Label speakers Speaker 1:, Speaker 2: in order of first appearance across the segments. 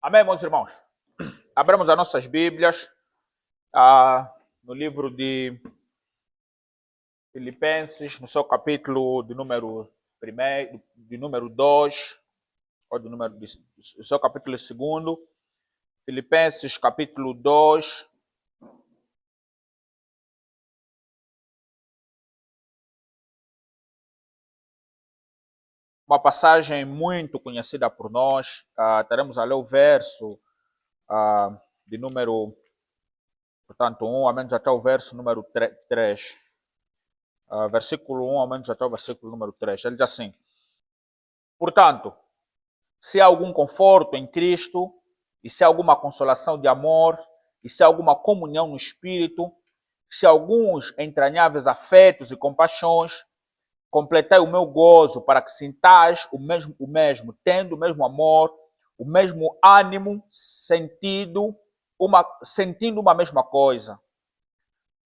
Speaker 1: Amém, meus irmãos? Abramos as nossas Bíblias no livro de Filipenses, no seu capítulo de número 1, de número 2, ou do seu capítulo 2, Filipenses capítulo 2. Uma passagem muito conhecida por nós. Teremos a ler o verso de número, portanto, 1, ao menos até o verso número 3. Versículo 1, ao menos até o versículo número 3. Ele diz assim: portanto, se há algum conforto em Cristo, e se há alguma consolação de amor, e se há alguma comunhão no Espírito, se há alguns entranháveis afetos e compaixões, completai o meu gozo para que sintais o mesmo, tendo o mesmo amor, o mesmo ânimo, sentindo uma mesma coisa.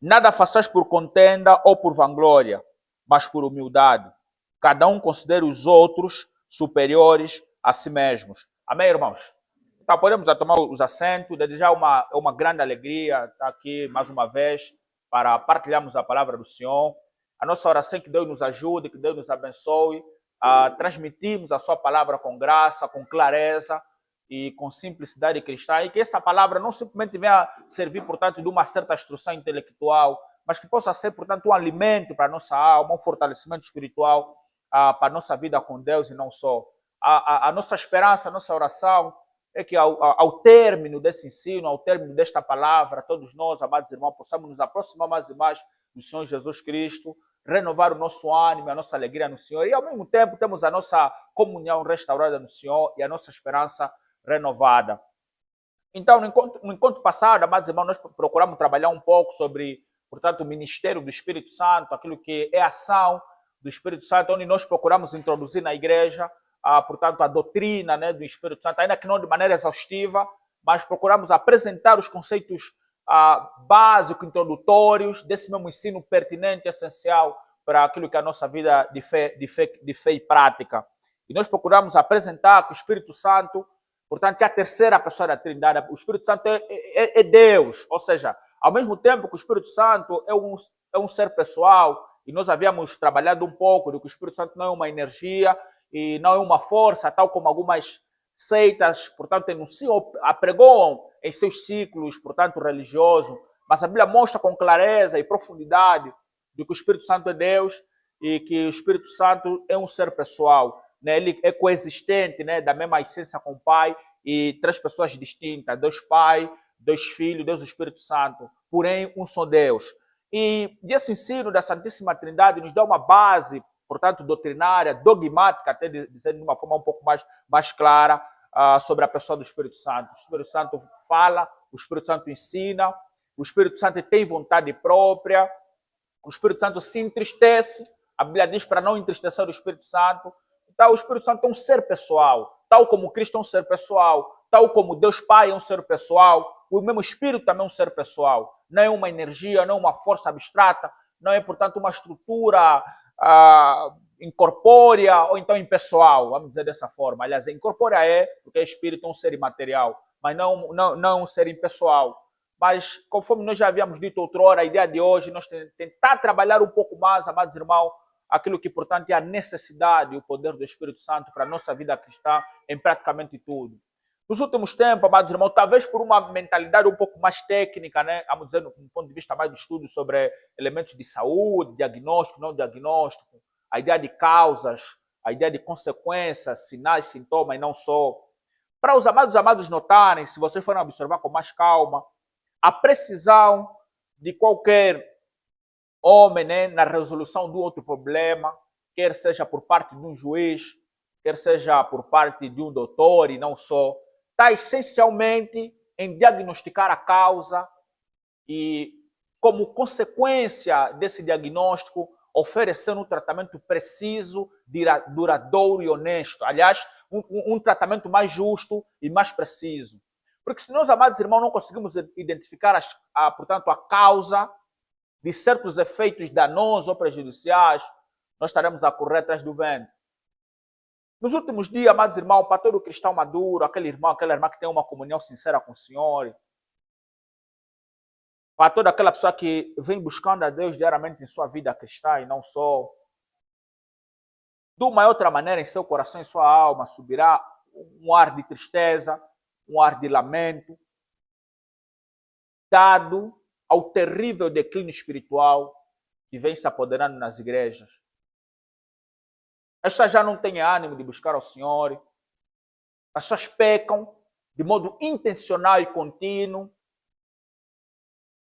Speaker 1: Nada façais por contenda ou por vanglória, mas por humildade. Cada um considere os outros superiores a si mesmos. Amém, irmãos? Então, podemos tomar os assentos. Desde já é uma grande alegria estar aqui mais uma vez para partilharmos a palavra do Senhor. A nossa oração é que Deus nos ajude, que Deus nos abençoe a transmitirmos a sua palavra com graça, com clareza e com simplicidade cristã, e que essa palavra não simplesmente venha servir, portanto, de uma certa instrução intelectual, mas que possa ser, portanto, um alimento para a nossa alma, um fortalecimento espiritual para a nossa vida com Deus e não só. A nossa esperança, a nossa oração é que ao término desse ensino, ao término desta palavra, todos nós, amados irmãos, possamos nos aproximar mais e mais do Senhor Jesus Cristo, renovar o nosso ânimo, a nossa alegria no Senhor, e ao mesmo tempo temos a nossa comunhão restaurada no Senhor e a nossa esperança renovada. Então, no encontro passado, amados irmãos, nós procuramos trabalhar um pouco sobre, portanto, o ministério do Espírito Santo, aquilo que é a ação do Espírito Santo, onde nós procuramos introduzir na igreja, portanto, a doutrina, né, do Espírito Santo, ainda que não de maneira exaustiva, mas procuramos apresentar os conceitos básicos, introdutórios, desse mesmo ensino pertinente, essencial para aquilo que é a nossa vida de fé e prática. E nós procuramos apresentar que o Espírito Santo, portanto, é a terceira pessoa da Trindade. O Espírito Santo é Deus, ou seja, ao mesmo tempo que o Espírito Santo é um ser pessoal, e nós havíamos trabalhado um pouco de que o Espírito Santo não é uma energia e não é uma força, tal como algumas seitas, portanto, enunciam, apregoam em seus ciclos, portanto, religiosos, mas a Bíblia mostra com clareza e profundidade de que o Espírito Santo é Deus e que o Espírito Santo é um ser pessoal. Né? Ele é coexistente, né? Da mesma essência com o Pai, e três pessoas distintas, Deus Pai, Deus Filho, Deus Espírito Santo, porém um só Deus. E esse ensino da Santíssima Trindade nos dá uma base, portanto, doutrinária, dogmática, até dizendo de uma forma um pouco mais clara sobre a pessoa do Espírito Santo. O Espírito Santo fala, o Espírito Santo ensina, o Espírito Santo tem vontade própria, o Espírito Santo se entristece, a Bíblia diz para não entristecer o Espírito Santo. Então, o Espírito Santo é um ser pessoal, tal como Cristo é um ser pessoal, tal como Deus Pai é um ser pessoal, o mesmo Espírito também é um ser pessoal. Não é uma energia, não é uma força abstrata, não é, portanto, uma estrutura incorpórea ou então impessoal, vamos dizer dessa forma. Aliás, incorpórea porque é Espírito, é um ser imaterial, mas não um ser impessoal. Mas, conforme nós já havíamos dito outrora, a ideia de hoje é nós tentar trabalhar um pouco mais, amados irmãos, aquilo que, portanto, é a necessidade e o poder do Espírito Santo para a nossa vida cristã em praticamente tudo. Nos últimos tempos, amados irmãos, talvez por uma mentalidade um pouco mais técnica, né? Vamos dizer, do ponto de vista mais do estudo sobre elementos de saúde, diagnóstico, não diagnóstico, a ideia de causas, a ideia de consequências, sinais, sintomas e não só. Para os amados notarem, se vocês forem observar com mais calma, a precisão de qualquer homem, né, na resolução de outro problema, quer seja por parte de um juiz, quer seja por parte de um doutor e não só, está essencialmente em diagnosticar a causa e, como consequência desse diagnóstico, oferecer um tratamento preciso, duradouro e honesto. Aliás, um tratamento mais justo e mais preciso. Porque se nós, amados irmãos, não conseguimos identificar, portanto, a causa de certos efeitos danosos ou prejudiciais, nós estaremos a correr atrás do vento. Nos últimos dias, amados irmãos, para todo cristão maduro, aquela irmã que tem uma comunhão sincera com o Senhor, para toda aquela pessoa que vem buscando a Deus diariamente em sua vida cristã e não só, de uma ou outra maneira, em seu coração e sua alma, subirá um ar de tristeza, um ar de lamento, dado ao terrível declínio espiritual que vem se apoderando nas igrejas. As pessoas já não têm ânimo de buscar ao Senhor, as pessoas pecam de modo intencional e contínuo,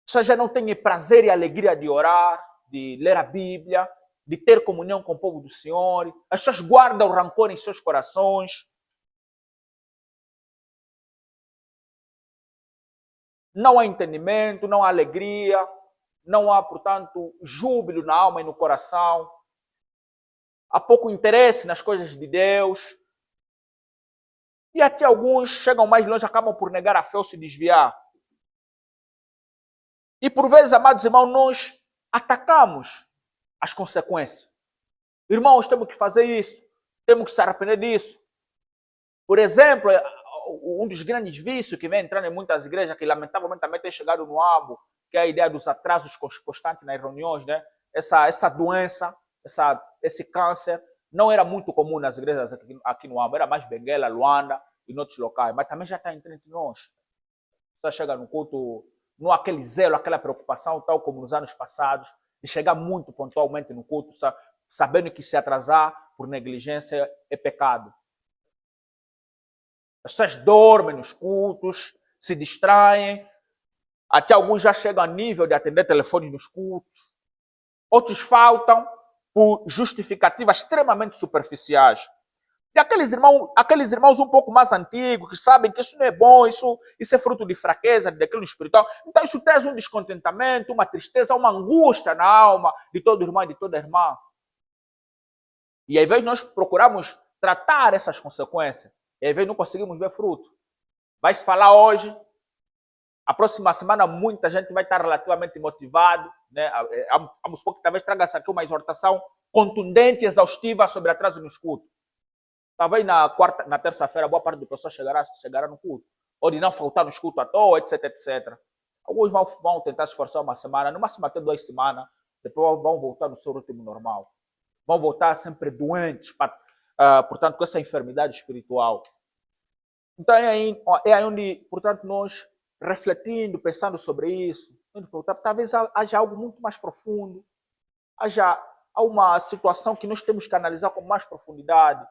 Speaker 1: as pessoas já não têm prazer e alegria de orar, de ler a Bíblia, de ter comunhão com o povo do Senhor, as pessoas guardam rancor em seus corações. Não há entendimento, não há alegria, não há, portanto, júbilo na alma e no coração. Há pouco interesse nas coisas de Deus. E até alguns chegam mais longe, acabam por negar a fé ou se desviar. E por vezes, amados irmãos, nós atacamos as consequências. Irmãos, temos que fazer isso, temos que se arrepender disso. Por exemplo, um dos grandes vícios que vem entrando em muitas igrejas, que lamentavelmente também tem chegado no âmbito, que é a ideia dos atrasos constantes nas reuniões, né? Essa doença, esse câncer, não era muito comum nas igrejas aqui no âmbito, era mais Benguela, Luanda e em outros locais, mas também já está entre nós. Você chega no culto, não há aquele zelo, aquela preocupação, tal como nos anos passados, de chegar muito pontualmente no culto, sabendo que se atrasar por negligência é pecado. As pessoas dormem nos cultos, se distraem, até alguns já chegam a nível de atender telefone nos cultos. Outros faltam por justificativas extremamente superficiais. E aqueles irmãos um pouco mais antigos, que sabem que isso não é bom, isso é fruto de fraqueza, de declínio espiritual. Então isso traz um descontentamento, uma tristeza, uma angústia na alma de todo irmão e de toda irmã. E ao invés de nós procurarmos tratar essas consequências, e às vezes não conseguimos ver fruto. Vai se falar hoje, a próxima semana muita gente vai estar relativamente motivado, né? Vamos supor que talvez traga-se aqui uma exortação contundente e exaustiva sobre atraso nos cultos. Talvez na terça-feira boa parte do pessoal chegará no culto. Ou de não faltar no culto à toa, etc, etc. Alguns vão tentar se esforçar uma semana, no máximo até 2 semanas, depois vão voltar no seu ritmo normal. Vão voltar sempre doentes, portanto, com essa enfermidade espiritual. Então é aí onde, portanto, nós refletindo, pensando sobre isso, talvez haja algo muito mais profundo, haja uma situação que nós temos que analisar com mais profundidade,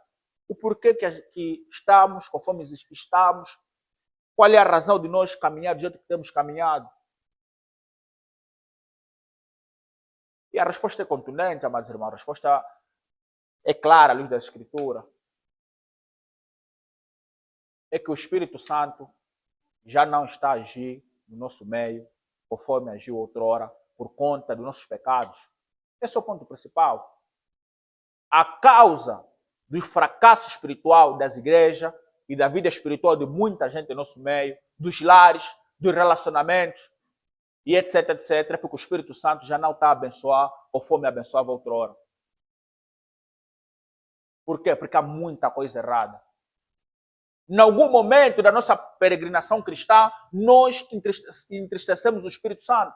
Speaker 1: o porquê que estamos, conforme estamos, qual é a razão de nós caminhar do jeito que temos caminhado. E a resposta é contundente, amados irmãos, a resposta é clara à luz da Escritura. É que o Espírito Santo já não está a agir no nosso meio, conforme agiu outrora, por conta dos nossos pecados. Esse é o ponto principal. A causa do fracasso espiritual das igrejas e da vida espiritual de muita gente no nosso meio, dos lares, dos relacionamentos, e etc, etc, porque o Espírito Santo já não está a abençoar conforme abençoava outrora. Por quê? Porque há muita coisa errada. Em algum momento da nossa peregrinação cristã, nós entristecemos o Espírito Santo.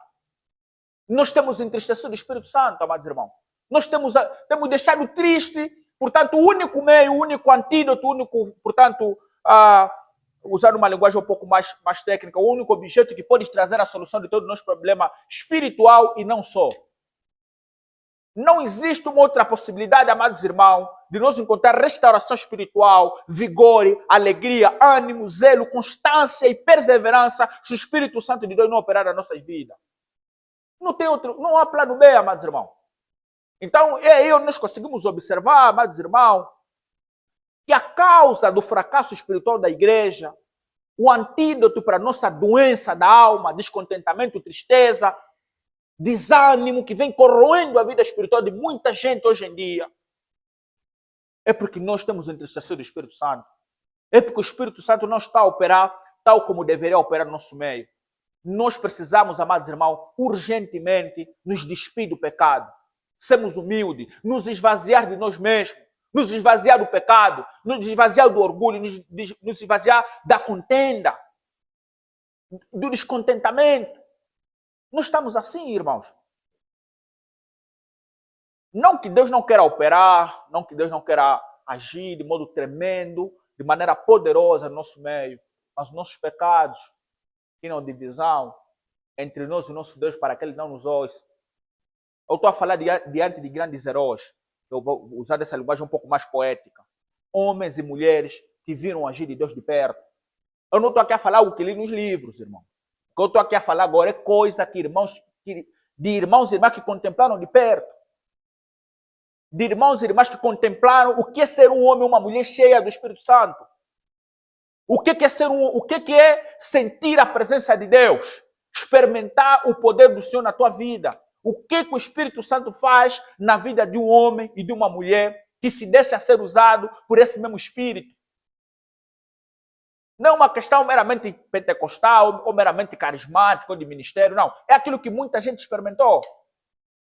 Speaker 1: Nós temos entristecido o Espírito Santo, amados irmãos. Nós temos deixado triste, portanto, o único meio, o único antídoto, portanto, usar uma linguagem um pouco mais técnica, o único objeto que pode trazer a solução de todo o nosso problema espiritual e não só. Não existe uma outra possibilidade, amados irmãos, de nós encontrar restauração espiritual, vigor, alegria, ânimo, zelo, constância e perseverança se o Espírito Santo de Deus não operar nas nossas vidas. Não há plano B, amados irmãos. Então, é aí onde nós conseguimos observar, amados irmãos, que a causa do fracasso espiritual da igreja, o antídoto para a nossa doença da alma, descontentamento, tristeza, desânimo que vem corroendo a vida espiritual de muita gente hoje em dia, é porque nós temos entristecido o Espírito Santo. É porque o Espírito Santo não está a operar tal como deveria operar no nosso meio. Nós precisamos, amados irmãos, urgentemente nos despir do pecado. Sermos humildes, nos esvaziar de nós mesmos, nos esvaziar do pecado, nos esvaziar do orgulho, nos esvaziar da contenda, do descontentamento. Nós estamos assim, irmãos. Não que Deus não queira operar, não que Deus não queira agir de modo tremendo, de maneira poderosa no nosso meio, mas os nossos pecados criam divisão entre nós e o nosso Deus para que Ele não nos ouça. Eu estou a falar diante de grandes heróis. Eu vou usar essa linguagem um pouco mais poética. Homens e mulheres que viram agir de Deus de perto. Eu não estou aqui a falar o que li nos livros, irmão. O que eu estou aqui a falar agora é coisa que de irmãos e irmãs que contemplaram de perto. De irmãos e irmãs que contemplaram o que é ser um homem ou uma mulher cheia do Espírito Santo. O que é sentir a presença de Deus. Experimentar o poder do Senhor na tua vida. O que o Espírito Santo faz na vida de um homem e de uma mulher que se deixa ser usado por esse mesmo Espírito. Não é uma questão meramente pentecostal, ou meramente carismática, ou de ministério, não. É aquilo que muita gente experimentou.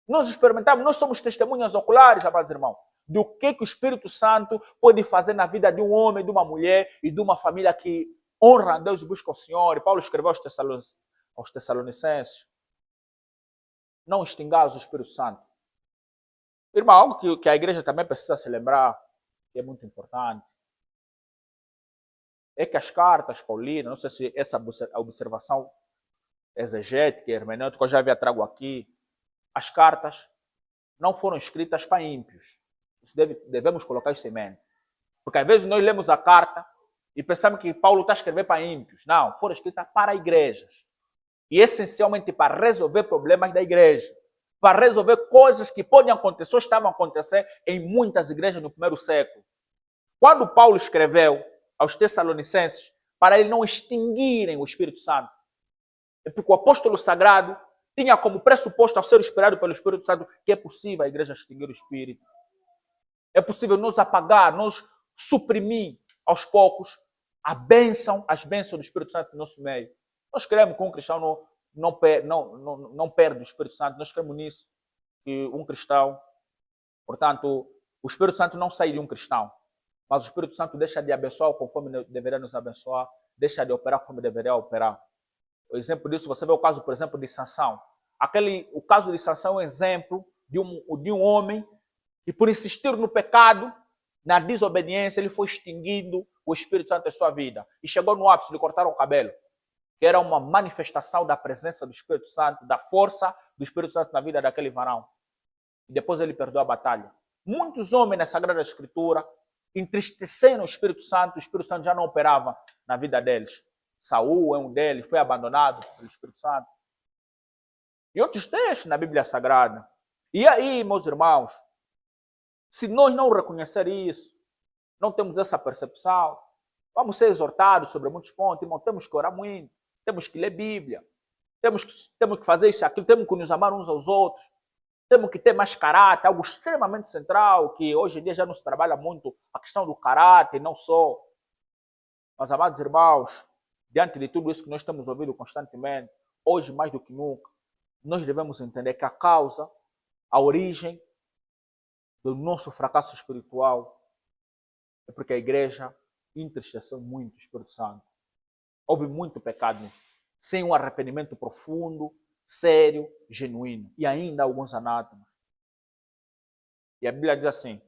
Speaker 1: Nós experimentamos, nós somos testemunhas oculares, amados irmãos, do que o Espírito Santo pode fazer na vida de um homem, de uma mulher e de uma família que honra a Deus e busca o Senhor. E Paulo escreveu aos Tessalonicenses: não extingais o Espírito Santo. Irmão, algo que a igreja também precisa se lembrar, que é muito importante, é que as cartas paulinas, não sei se essa observação exegética, hermenêutica, eu já havia trago aqui, as cartas não foram escritas para ímpios. Isso devemos colocar isso em mente. Porque às vezes nós lemos a carta e pensamos que Paulo está a escrever para ímpios. Não, foram escritas para igrejas. E essencialmente para resolver problemas da igreja. Para resolver coisas que podem acontecer ou estavam a acontecer em muitas igrejas no primeiro século. Quando Paulo escreveu aos Tessalonicenses, para eles não extinguirem o Espírito Santo. É porque o apóstolo sagrado tinha como pressuposto, ao ser inspirado pelo Espírito Santo, que é possível a igreja extinguir o Espírito. É possível nos apagar, nos suprimir aos poucos as bênçãos do Espírito Santo no nosso meio. Nós queremos que um cristão não perde o Espírito Santo. Nós queremos nisso, que um cristão, portanto, o Espírito Santo não sai de um cristão, mas o Espírito Santo deixa de abençoar conforme deveria nos abençoar, deixa de operar como deveria operar. O exemplo disso, você vê o caso, por exemplo, de Sansão. O caso de Sansão é um exemplo de um homem que, por insistir no pecado, na desobediência, ele foi extinguindo o Espírito Santo em sua vida. E chegou no ápice de cortar o cabelo, que era uma manifestação da presença do Espírito Santo, da força do Espírito Santo na vida daquele varão. E depois ele perdeu a batalha. Muitos homens na Sagrada Escritura entristeceram o Espírito Santo já não operava na vida deles. Saul é um deles, foi abandonado pelo Espírito Santo. E outros textos na Bíblia Sagrada. E aí, meus irmãos, se nós não reconhecer isso, não temos essa percepção, vamos ser exortados sobre muitos pontos, irmão, temos que orar muito, temos que ler Bíblia, temos que fazer isso e aquilo, temos que nos amar uns aos outros, temos que ter mais caráter, algo extremamente central, que hoje em dia já não se trabalha muito, a questão do caráter, não só. Mas, amados irmãos, diante de tudo isso que nós temos ouvido constantemente, hoje mais do que nunca, nós devemos entender que a causa, a origem do nosso fracasso espiritual é porque a igreja entristeceu muito o Espírito Santo. Houve muito pecado, sem um arrependimento profundo, sério, genuíno. E ainda alguns anátemas. E a Bíblia diz assim: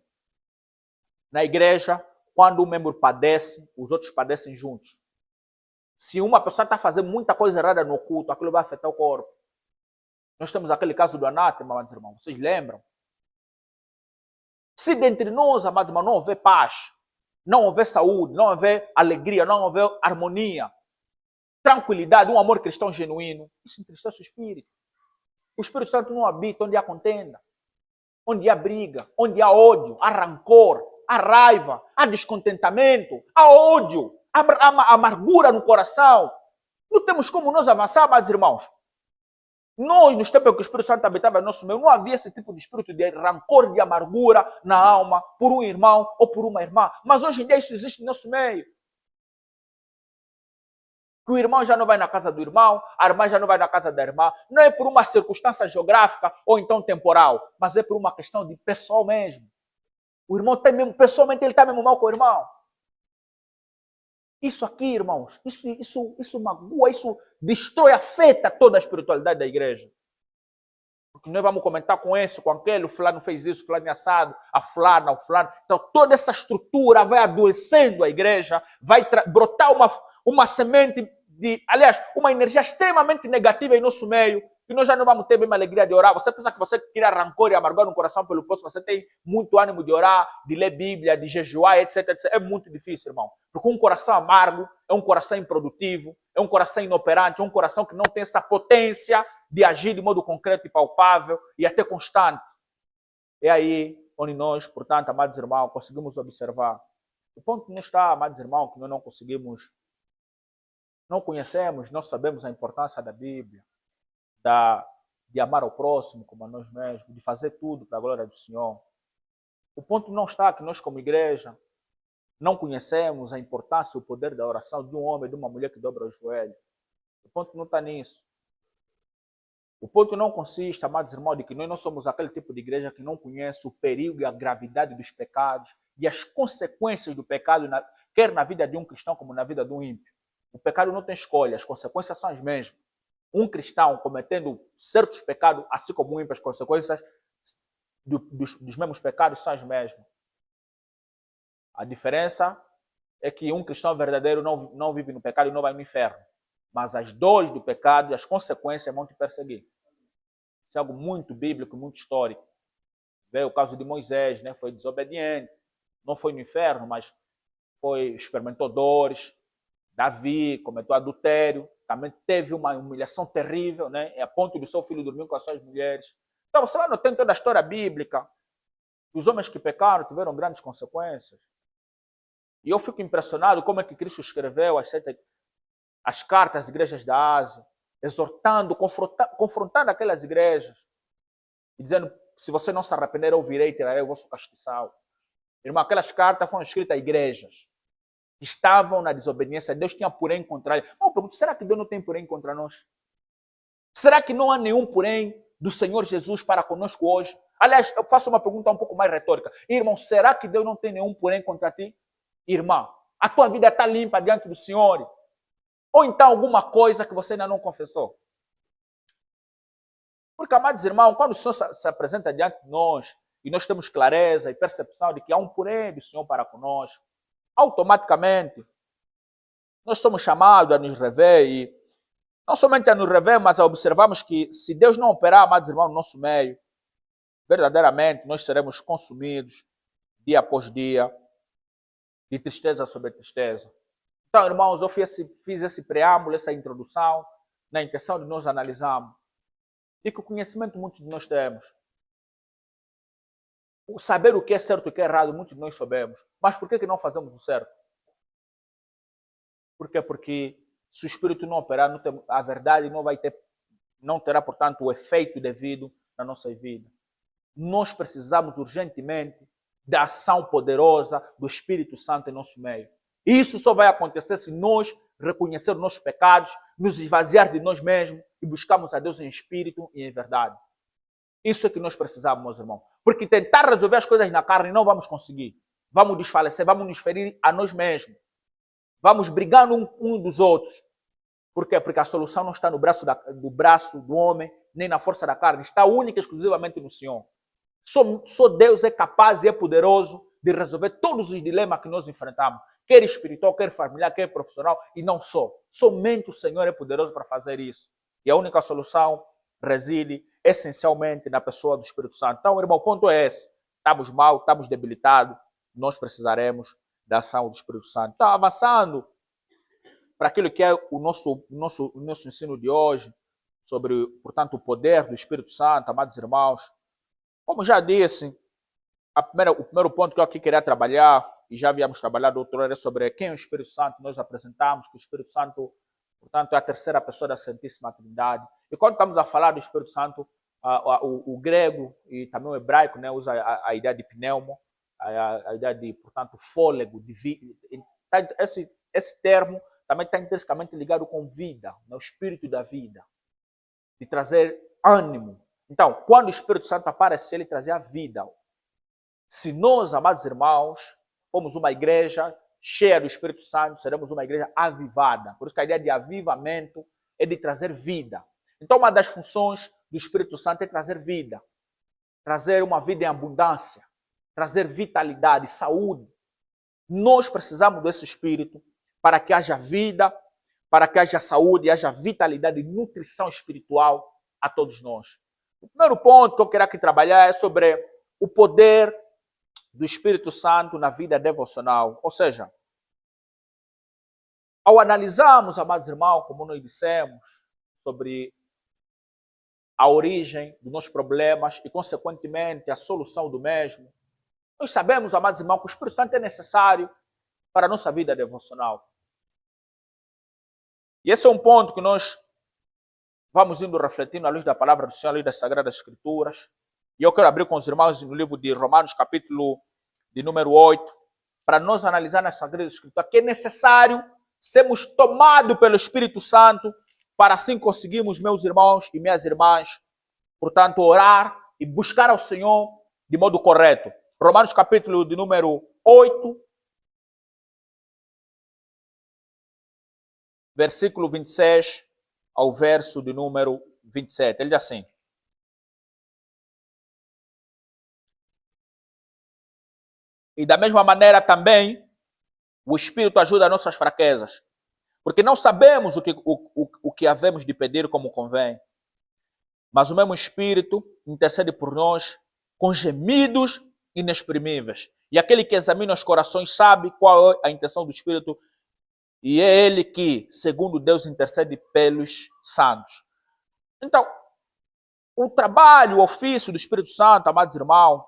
Speaker 1: na igreja, quando um membro padece, os outros padecem juntos. Se uma pessoa está fazendo muita coisa errada no culto, aquilo vai afetar o corpo. Nós temos aquele caso do anátema, amados irmãos. Vocês lembram? Se dentre nós, amados irmãos, não houver paz, não houver saúde, não houver alegria, não houver harmonia, tranquilidade, um amor cristão genuíno, isso entristece o Espírito. O Espírito Santo não habita onde há contenda, onde há briga, onde há ódio, há rancor, há raiva, há descontentamento, há ódio, há amargura no coração. Não temos como nós avançar, amados irmãos. Nós, nos tempos em que o Espírito Santo habitava no nosso meio, não havia esse tipo de espírito de rancor, de amargura na alma por um irmão ou por uma irmã. Mas hoje em dia isso existe no nosso meio. Que o irmão já não vai na casa do irmão, a irmã já não vai na casa da irmã. Não é por uma circunstância geográfica ou então temporal, mas é por uma questão de pessoal mesmo. O irmão está mesmo, pessoalmente ele está mesmo mal com o irmão. Isso aqui, irmãos, isso magoa, isso destrói, afeta toda a espiritualidade da igreja. Porque nós vamos comentar com esse, com aquele, o fulano fez isso, o fulano é assado, a fulana, o fulano. Então toda essa estrutura vai adoecendo a igreja, vai brotar uma semente aliás, uma energia extremamente negativa em nosso meio, e nós já não vamos ter mesmo alegria de orar. Você pensa que você cria rancor e amargor no coração pelo próximo, você tem muito ânimo de orar, de ler Bíblia, de jejuar, etc, etc. É muito difícil, irmão. Porque um coração amargo é um coração improdutivo, é um coração inoperante, é um coração que não tem essa potência de agir de modo concreto e palpável e até constante. É aí onde nós, portanto, amados irmãos, conseguimos observar. O ponto não está, amados irmãos, que nós não conseguimos, não conhecemos, não sabemos a importância da Bíblia, de amar ao próximo como a nós mesmos, de fazer tudo para a glória do Senhor. O ponto não está que nós, como igreja, não conhecemos a importância e o poder da oração de um homem e de uma mulher que dobra o joelho. O ponto não está nisso. O ponto não consiste, amados irmãos, de que nós não somos aquele tipo de igreja que não conhece o perigo e a gravidade dos pecados e as consequências do pecado, quer na vida de um cristão como na vida de um ímpio. O pecado não tem escolha, as consequências são as mesmas. Um cristão cometendo certos pecados, assim como um ímpio, as consequências dos mesmos pecados são as mesmas. A diferença é que um cristão verdadeiro não vive no pecado e não vai no inferno. Mas as dores do pecado e as consequências vão te perseguir. Isso é algo muito bíblico, muito histórico. Veio o caso de Moisés, né? Foi desobediente, não foi no inferno, mas experimentou dores. Davi cometeu adultério, também teve uma humilhação terrível, né? A ponto de seu filho dormir com as suas mulheres. Então você vai notar em toda a história bíblica que os homens que pecaram tiveram grandes consequências. E eu fico impressionado como é que Cristo escreveu as cartas às igrejas da Ásia, exortando, confrontando aquelas igrejas, e dizendo, se você não se arrepender, eu virei e tirarei o vosso castiçal. Irmão, aquelas cartas foram escritas a igrejas que estavam na desobediência. Deus tinha porém contra eles. Eu pergunto, será que Deus não tem porém contra nós? Será que não há nenhum porém do Senhor Jesus para conosco hoje? Aliás, eu faço uma pergunta um pouco mais retórica. Irmão, será que Deus não tem nenhum porém contra ti? Irmã, a tua vida está limpa diante do Senhor? Ou então alguma coisa que você ainda não confessou? Porque, amados irmãos, quando o Senhor se apresenta diante de nós, e nós temos clareza e percepção de que há um porém do Senhor para conosco, automaticamente nós somos chamados a nos rever e não somente a nos rever, mas a observarmos que se Deus não operar, amados irmãos, no nosso meio, verdadeiramente nós seremos consumidos dia após dia de tristeza sobre tristeza. Então, irmãos, eu fiz esse preâmbulo, essa introdução, na intenção de nós analisarmos e que o conhecimento muitos de nós temos. O saber o que é certo e o que é errado, muitos de nós sabemos. Mas por que não fazemos o certo? Por quê? Porque se o Espírito não operar, a verdade não terá, portanto, o efeito devido na nossa vida. Nós precisamos urgentemente da ação poderosa do Espírito Santo em nosso meio. E isso só vai acontecer se nós reconhecermos nossos pecados, nos esvaziar de nós mesmos e buscarmos a Deus em espírito e em verdade. Isso é que nós precisamos, meus irmãos. Porque tentar resolver as coisas na carne não vamos conseguir. Vamos desfalecer, vamos nos ferir a nós mesmos. Vamos brigar um dos outros. Por quê? Porque a solução não está no braço do homem, nem na força da carne. Está única e exclusivamente no Senhor. Só Deus é capaz e é poderoso de resolver todos os dilemas que nós enfrentamos. Quer espiritual, quer familiar, quer profissional, e não só. Somente o Senhor é poderoso para fazer isso. E a única solução reside essencialmente na pessoa do Espírito Santo. Então, irmão, o ponto é esse. Estamos mal, estamos debilitados, nós precisaremos da ação do Espírito Santo. Então, avançando para aquilo que é o nosso ensino de hoje, sobre, portanto, o poder do Espírito Santo, amados irmãos. Como já disse, o primeiro ponto que eu aqui queria trabalhar, e já havíamos trabalhado outrora, é sobre quem é o Espírito Santo. Nós apresentamos que o Espírito Santo, portanto, é a terceira pessoa da Santíssima Trindade. E quando estamos a falar do Espírito Santo, o grego e também o hebraico, né, usa a ideia de pneumo, a ideia de, portanto, fôlego, de vida. Esse termo também está intrinsecamente ligado com vida, né, o espírito da vida, de trazer ânimo. Então, quando o Espírito Santo aparecer, ele trazia a vida. Se nós, amados irmãos, formos uma igreja cheia do Espírito Santo, seremos uma igreja avivada. Por isso que a ideia de avivamento é de trazer vida. Então, uma das funções do Espírito Santo é trazer vida. Trazer uma vida em abundância. Trazer vitalidade, saúde. Nós precisamos desse Espírito para que haja vida, para que haja saúde, haja vitalidade e nutrição espiritual a todos nós. O primeiro ponto que eu quero aqui trabalhar é sobre o poder do Espírito Santo na vida devocional. Ou seja, ao analisarmos, amados irmãos, como nós dissemos, sobre a origem dos nossos problemas e, consequentemente, a solução do mesmo, nós sabemos, amados irmãos, que o Espírito Santo é necessário para a nossa vida devocional. E esse é um ponto que nós vamos indo refletindo à luz da palavra do Senhor, à luz das Sagradas Escrituras. E eu quero abrir com os irmãos no livro de Romanos, capítulo de número 8, para nós analisar nas Sagradas Escrituras que é necessário sermos tomados pelo Espírito Santo para assim conseguirmos, meus irmãos e minhas irmãs, portanto, orar e buscar ao Senhor de modo correto. Romanos, capítulo de número 8, versículo 26 ao verso de número 27. Ele diz assim: e da mesma maneira também o Espírito ajuda as nossas fraquezas, porque não sabemos o que havemos de pedir como convém, mas o mesmo Espírito intercede por nós com gemidos inexprimíveis. E aquele que examina os corações sabe qual é a intenção do Espírito, e é ele que, segundo Deus, intercede pelos santos. Então, o trabalho, o ofício do Espírito Santo, amados irmãos,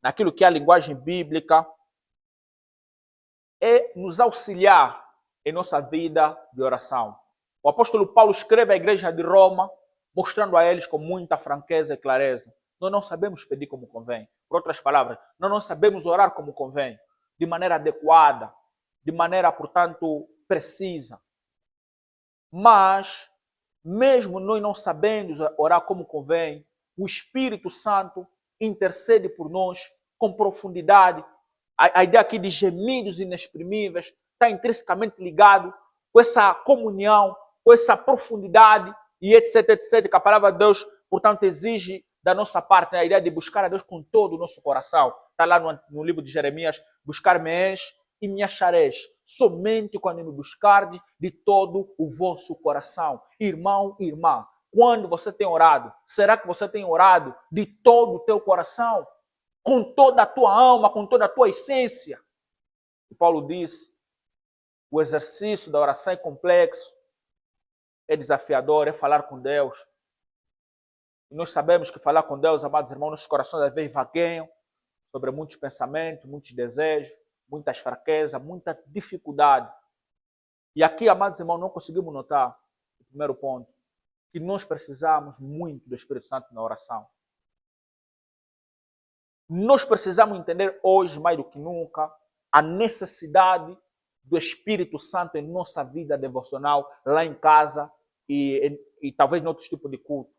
Speaker 1: naquilo que é a linguagem bíblica, é nos auxiliar em nossa vida de oração. O apóstolo Paulo escreve à igreja de Roma, mostrando a eles com muita franqueza e clareza: nós não sabemos pedir como convém. Por outras palavras, nós não sabemos orar como convém, de maneira adequada, de maneira, portanto, precisa. Mas, mesmo nós não sabendo orar como convém, o Espírito Santo intercede por nós com profundidade. A ideia aqui de gemidos inexprimíveis está intrinsecamente ligado com essa comunhão, com essa profundidade e etc, etc, que a palavra de Deus, portanto, exige da nossa parte, né? A ideia de buscar a Deus com todo o nosso coração. Está lá no livro de Jeremias: buscar-me-eis e me achareis, somente quando me buscardes de todo o vosso coração. Irmão, irmã, quando você tem orado, será que você tem orado de todo o teu coração? Com toda a tua alma, com toda a tua essência? E Paulo disse: o exercício da oração é complexo, é desafiador, é falar com Deus. E nós sabemos que falar com Deus, amados irmãos, nossos corações às vezes vagueiam sobre muitos pensamentos, muitos desejos, muitas fraquezas, muita dificuldade. E aqui, amados irmãos, não conseguimos notar, o primeiro ponto, que nós precisamos muito do Espírito Santo na oração. Nós precisamos entender hoje, mais do que nunca, a necessidade do Espírito Santo em nossa vida devocional, lá em casa e talvez em outros tipos de culto.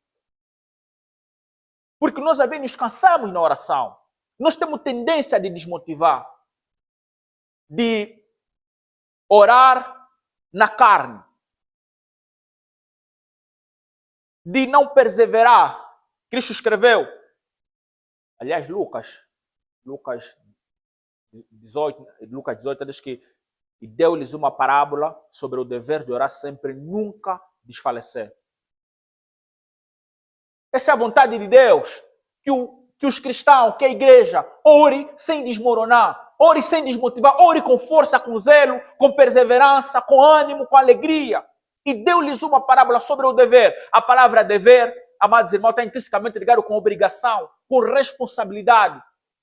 Speaker 1: Porque nós às vezes nos cansamos na oração. Nós temos tendência de desmotivar, de orar na carne, de não perseverar. Cristo escreveu, aliás, Lucas 18, diz que e deu-lhes uma parábola sobre o dever de orar sempre, nunca desfalecer. Essa é a vontade de Deus, que os cristãos, que a igreja, ore sem desmoronar, ore sem desmotivar, ore com força, com zelo, com perseverança, com ânimo, com alegria. E deu-lhes uma parábola sobre o dever. A palavra dever, amados irmãos, está intrinsecamente ligado com obrigação, com responsabilidade,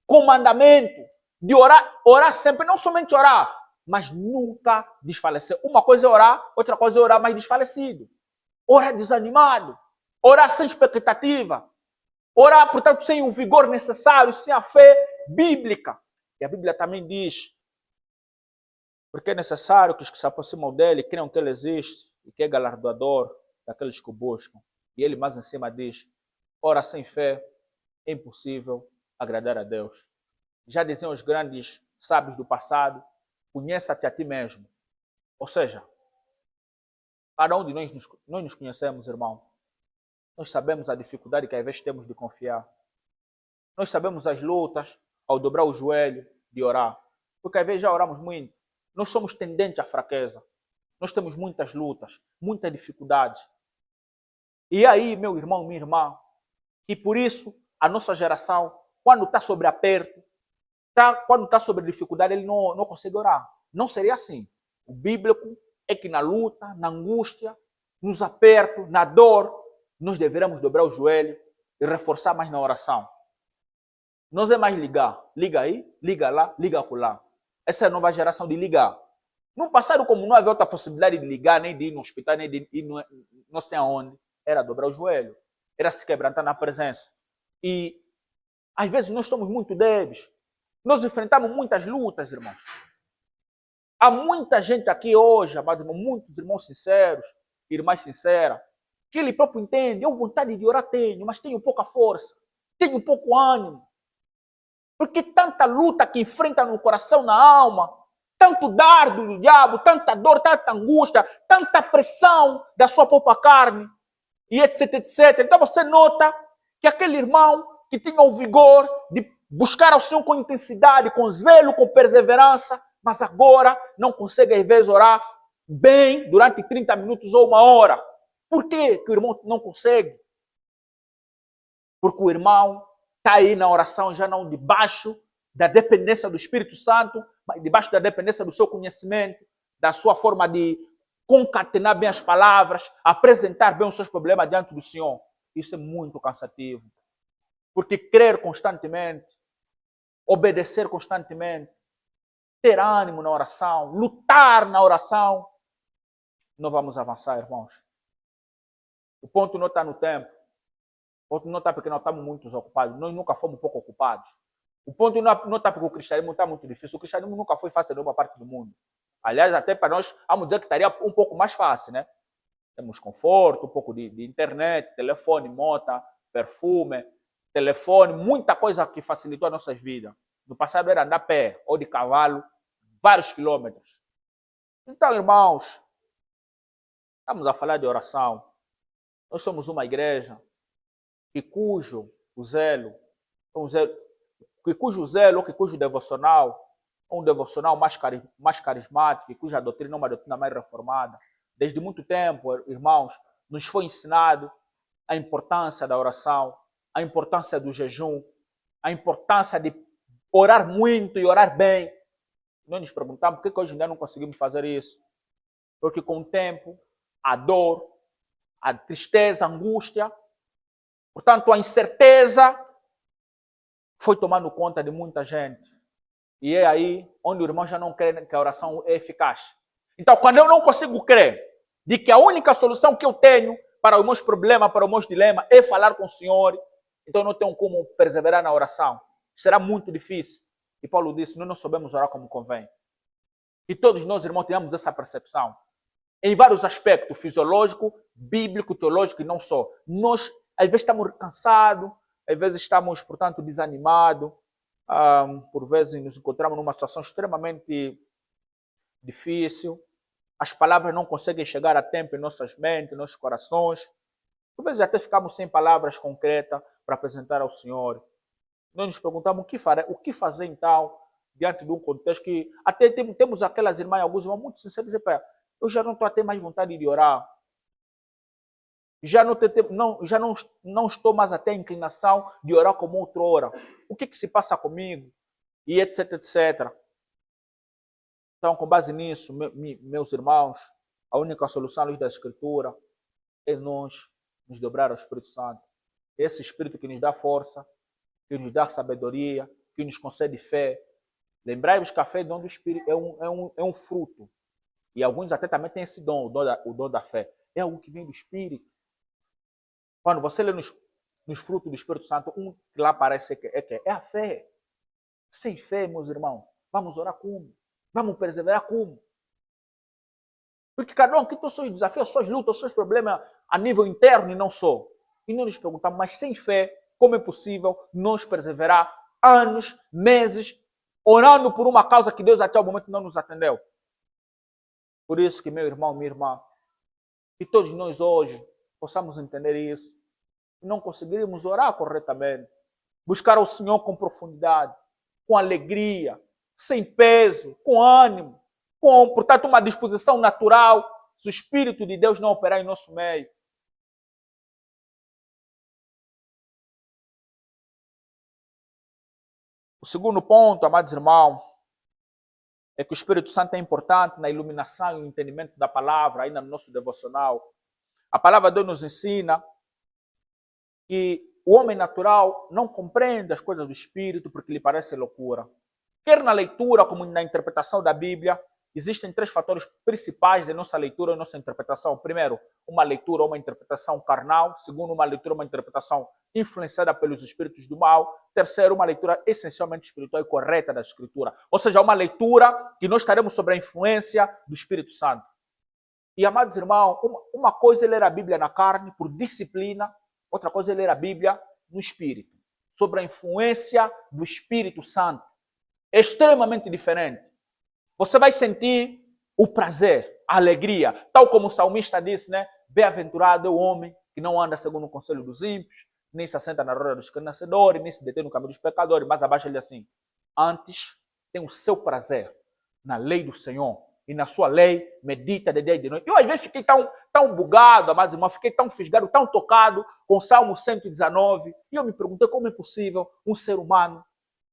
Speaker 1: com mandamento de orar sempre, não somente orar, mas nunca desfalecer. Uma coisa é orar, outra coisa é orar mais desfalecido. Orar desanimado, orar sem expectativa, orar, portanto, sem o vigor necessário, sem a fé bíblica. E a Bíblia também diz, porque é necessário que os que se aproximam dele creiam que ele existe e que é galardoador daqueles que o buscam. E ele mais em cima diz, ora sem fé é impossível agradar a Deus. Já diziam os grandes sábios do passado, conheça-te a ti mesmo. Ou seja, cada um de nós nos conhecemos, irmão. Nós sabemos a dificuldade que às vezes temos de confiar. Nós sabemos as lutas ao dobrar o joelho de orar. Porque às vezes já oramos muito. Nós somos tendentes à fraqueza. Nós temos muitas lutas, muitas dificuldades. E aí, meu irmão, minha irmã, que por isso a nossa geração, quando está sobre aperto, quando está sobre dificuldade, ele não consegue orar. Não seria assim. O bíblico é que na luta, na angústia, nos apertos, na dor, nós deveremos dobrar o joelho e reforçar mais na oração. Não é mais ligar. Liga aí, liga lá, liga acolá. Essa é a nova geração de ligar. No passado, como não havia outra possibilidade de ligar, nem de ir no hospital, nem de ir não sei aonde, era dobrar o joelho, era se quebrantar na presença. E às vezes nós somos muito débeis. Nós enfrentamos muitas lutas, irmãos. Há muita gente aqui hoje, amados irmãos, muitos irmãos sinceros, irmãs sinceras, que ele próprio entende, eu vontade de orar tenho, mas tenho pouca força, tenho pouco ânimo. Porque tanta luta que enfrenta no coração, na alma, tanto dardo do diabo, tanta dor, tanta angústia, tanta pressão da sua própria carne, e etc, etc. Então você nota que aquele irmão que tinha o vigor de buscar ao Senhor com intensidade, com zelo, com perseverança, mas agora não consegue às vezes orar bem durante 30 minutos ou uma hora. Por que o irmão não consegue? Porque o irmão está aí na oração já não debaixo da dependência do Espírito Santo, mas debaixo da dependência do seu conhecimento, da sua forma de concatenar bem as palavras, apresentar bem os seus problemas diante do Senhor. Isso é muito cansativo. Porque crer constantemente, obedecer constantemente, ter ânimo na oração, lutar na oração, não vamos avançar, irmãos. O ponto não está no tempo. O ponto não está porque nós estamos muito ocupados. Nós nunca fomos pouco ocupados. O ponto não está porque o cristianismo está muito difícil. O cristianismo nunca foi fácil em nenhuma parte do mundo. Aliás, até para nós, vamos dizer que estaria um pouco mais fácil, né? Temos conforto, um pouco de internet, telefone, moto, perfume, telefone, muita coisa que facilitou as nossas vidas. No passado era andar a pé ou de cavalo, vários quilômetros. Então, irmãos, estamos a falar de oração. Nós somos uma igreja cujo zelo, cujo devocional, um devocional mais carismático, cuja doutrina é uma doutrina mais reformada. Desde muito tempo, irmãos, nos foi ensinado a importância da oração, a importância do jejum, a importância de orar muito e orar bem. Nós nos perguntamos por que hoje ainda não conseguimos fazer isso. Porque com o tempo, a dor, a tristeza, a angústia, portanto, a incerteza foi tomando conta de muita gente. E é aí onde o irmão já não crê que a oração é eficaz. Então, quando eu não consigo crer de que a única solução que eu tenho para os meus problemas, para os meus dilemas, é falar com o Senhor, então eu não tenho como perseverar na oração. Será muito difícil. E Paulo disse, nós não sabemos orar como convém. E todos nós, irmãos, tenhamos essa percepção. Em vários aspectos, fisiológico, bíblico, teológico e não só. Nós, às vezes, estamos cansados, às vezes estamos, portanto, desanimados, por vezes nos encontramos numa situação extremamente difícil, as palavras não conseguem chegar a tempo em nossas mentes, em nossos corações, por vezes até ficamos sem palavras concretas para apresentar ao Senhor. Nós nos perguntamos o que fazer então, diante de um contexto que até temos aquelas irmãs, alguns irmãos muito sinceros, eu já não estou a ter mais vontade de orar, já não estou mais até a inclinação de orar como outrora. O que se passa comigo? E etc, etc. Então, com base nisso, meus irmãos, a única solução à luz da Escritura é nós nos dobrar ao Espírito Santo. Esse Espírito que nos dá força, que nos dá sabedoria, que nos concede fé. Lembrai-vos que a fé é dom do Espírito, é um fruto. E alguns até também têm esse dom, o dom da fé. É algo que vem do Espírito. Quando você lê nos frutos do Espírito Santo, um que lá aparece é a fé. Sem fé, meus irmãos, vamos orar como? Vamos perseverar como? Porque cada um aqui tem os seus desafios, as suas lutas, os seus problemas a nível interno e não só. E nós nos perguntamos, mas sem fé, como é possível nós perseverar anos, meses, orando por uma causa que Deus até o momento não nos atendeu. Por isso que, meu irmão, minha irmã, que todos nós hoje possamos entender isso. Não conseguiremos orar corretamente. Buscar o Senhor com profundidade, com alegria, sem peso, com ânimo, com, portanto, uma disposição natural, se o Espírito de Deus não operar em nosso meio. O segundo ponto, amados irmãos, é que o Espírito Santo é importante na iluminação e no entendimento da palavra, ainda no nosso devocional. A palavra de Deus nos ensina que o homem natural não compreende as coisas do Espírito porque lhe parece loucura. Quer na leitura como na interpretação da Bíblia, existem 3 fatores principais de nossa leitura e nossa interpretação. Primeiro, uma leitura ou uma interpretação carnal. Segundo, uma leitura ou uma interpretação influenciada pelos espíritos do mal. Terceiro, uma leitura essencialmente espiritual e correta da Escritura. Ou seja, uma leitura que nós estaremos sob a influência do Espírito Santo. E, amados irmãos, uma coisa é ler a Bíblia na carne, por disciplina. Outra coisa é ler a Bíblia no Espírito, sobre a influência do Espírito Santo. É extremamente diferente. Você vai sentir o prazer, a alegria, tal como o salmista disse, né? Bem-aventurado é o homem que não anda segundo o conselho dos ímpios, nem se assenta na roda dos escarnecedores, nem se detém no caminho dos pecadores, mas abaixo ele assim, antes tem o seu prazer na lei do Senhor, e na sua lei medita de dia e de noite. Eu às vezes fiquei tão bugado, amados irmãos, fiquei tão fisgado, tão tocado com o Salmo 119, e eu me perguntei como é possível um ser humano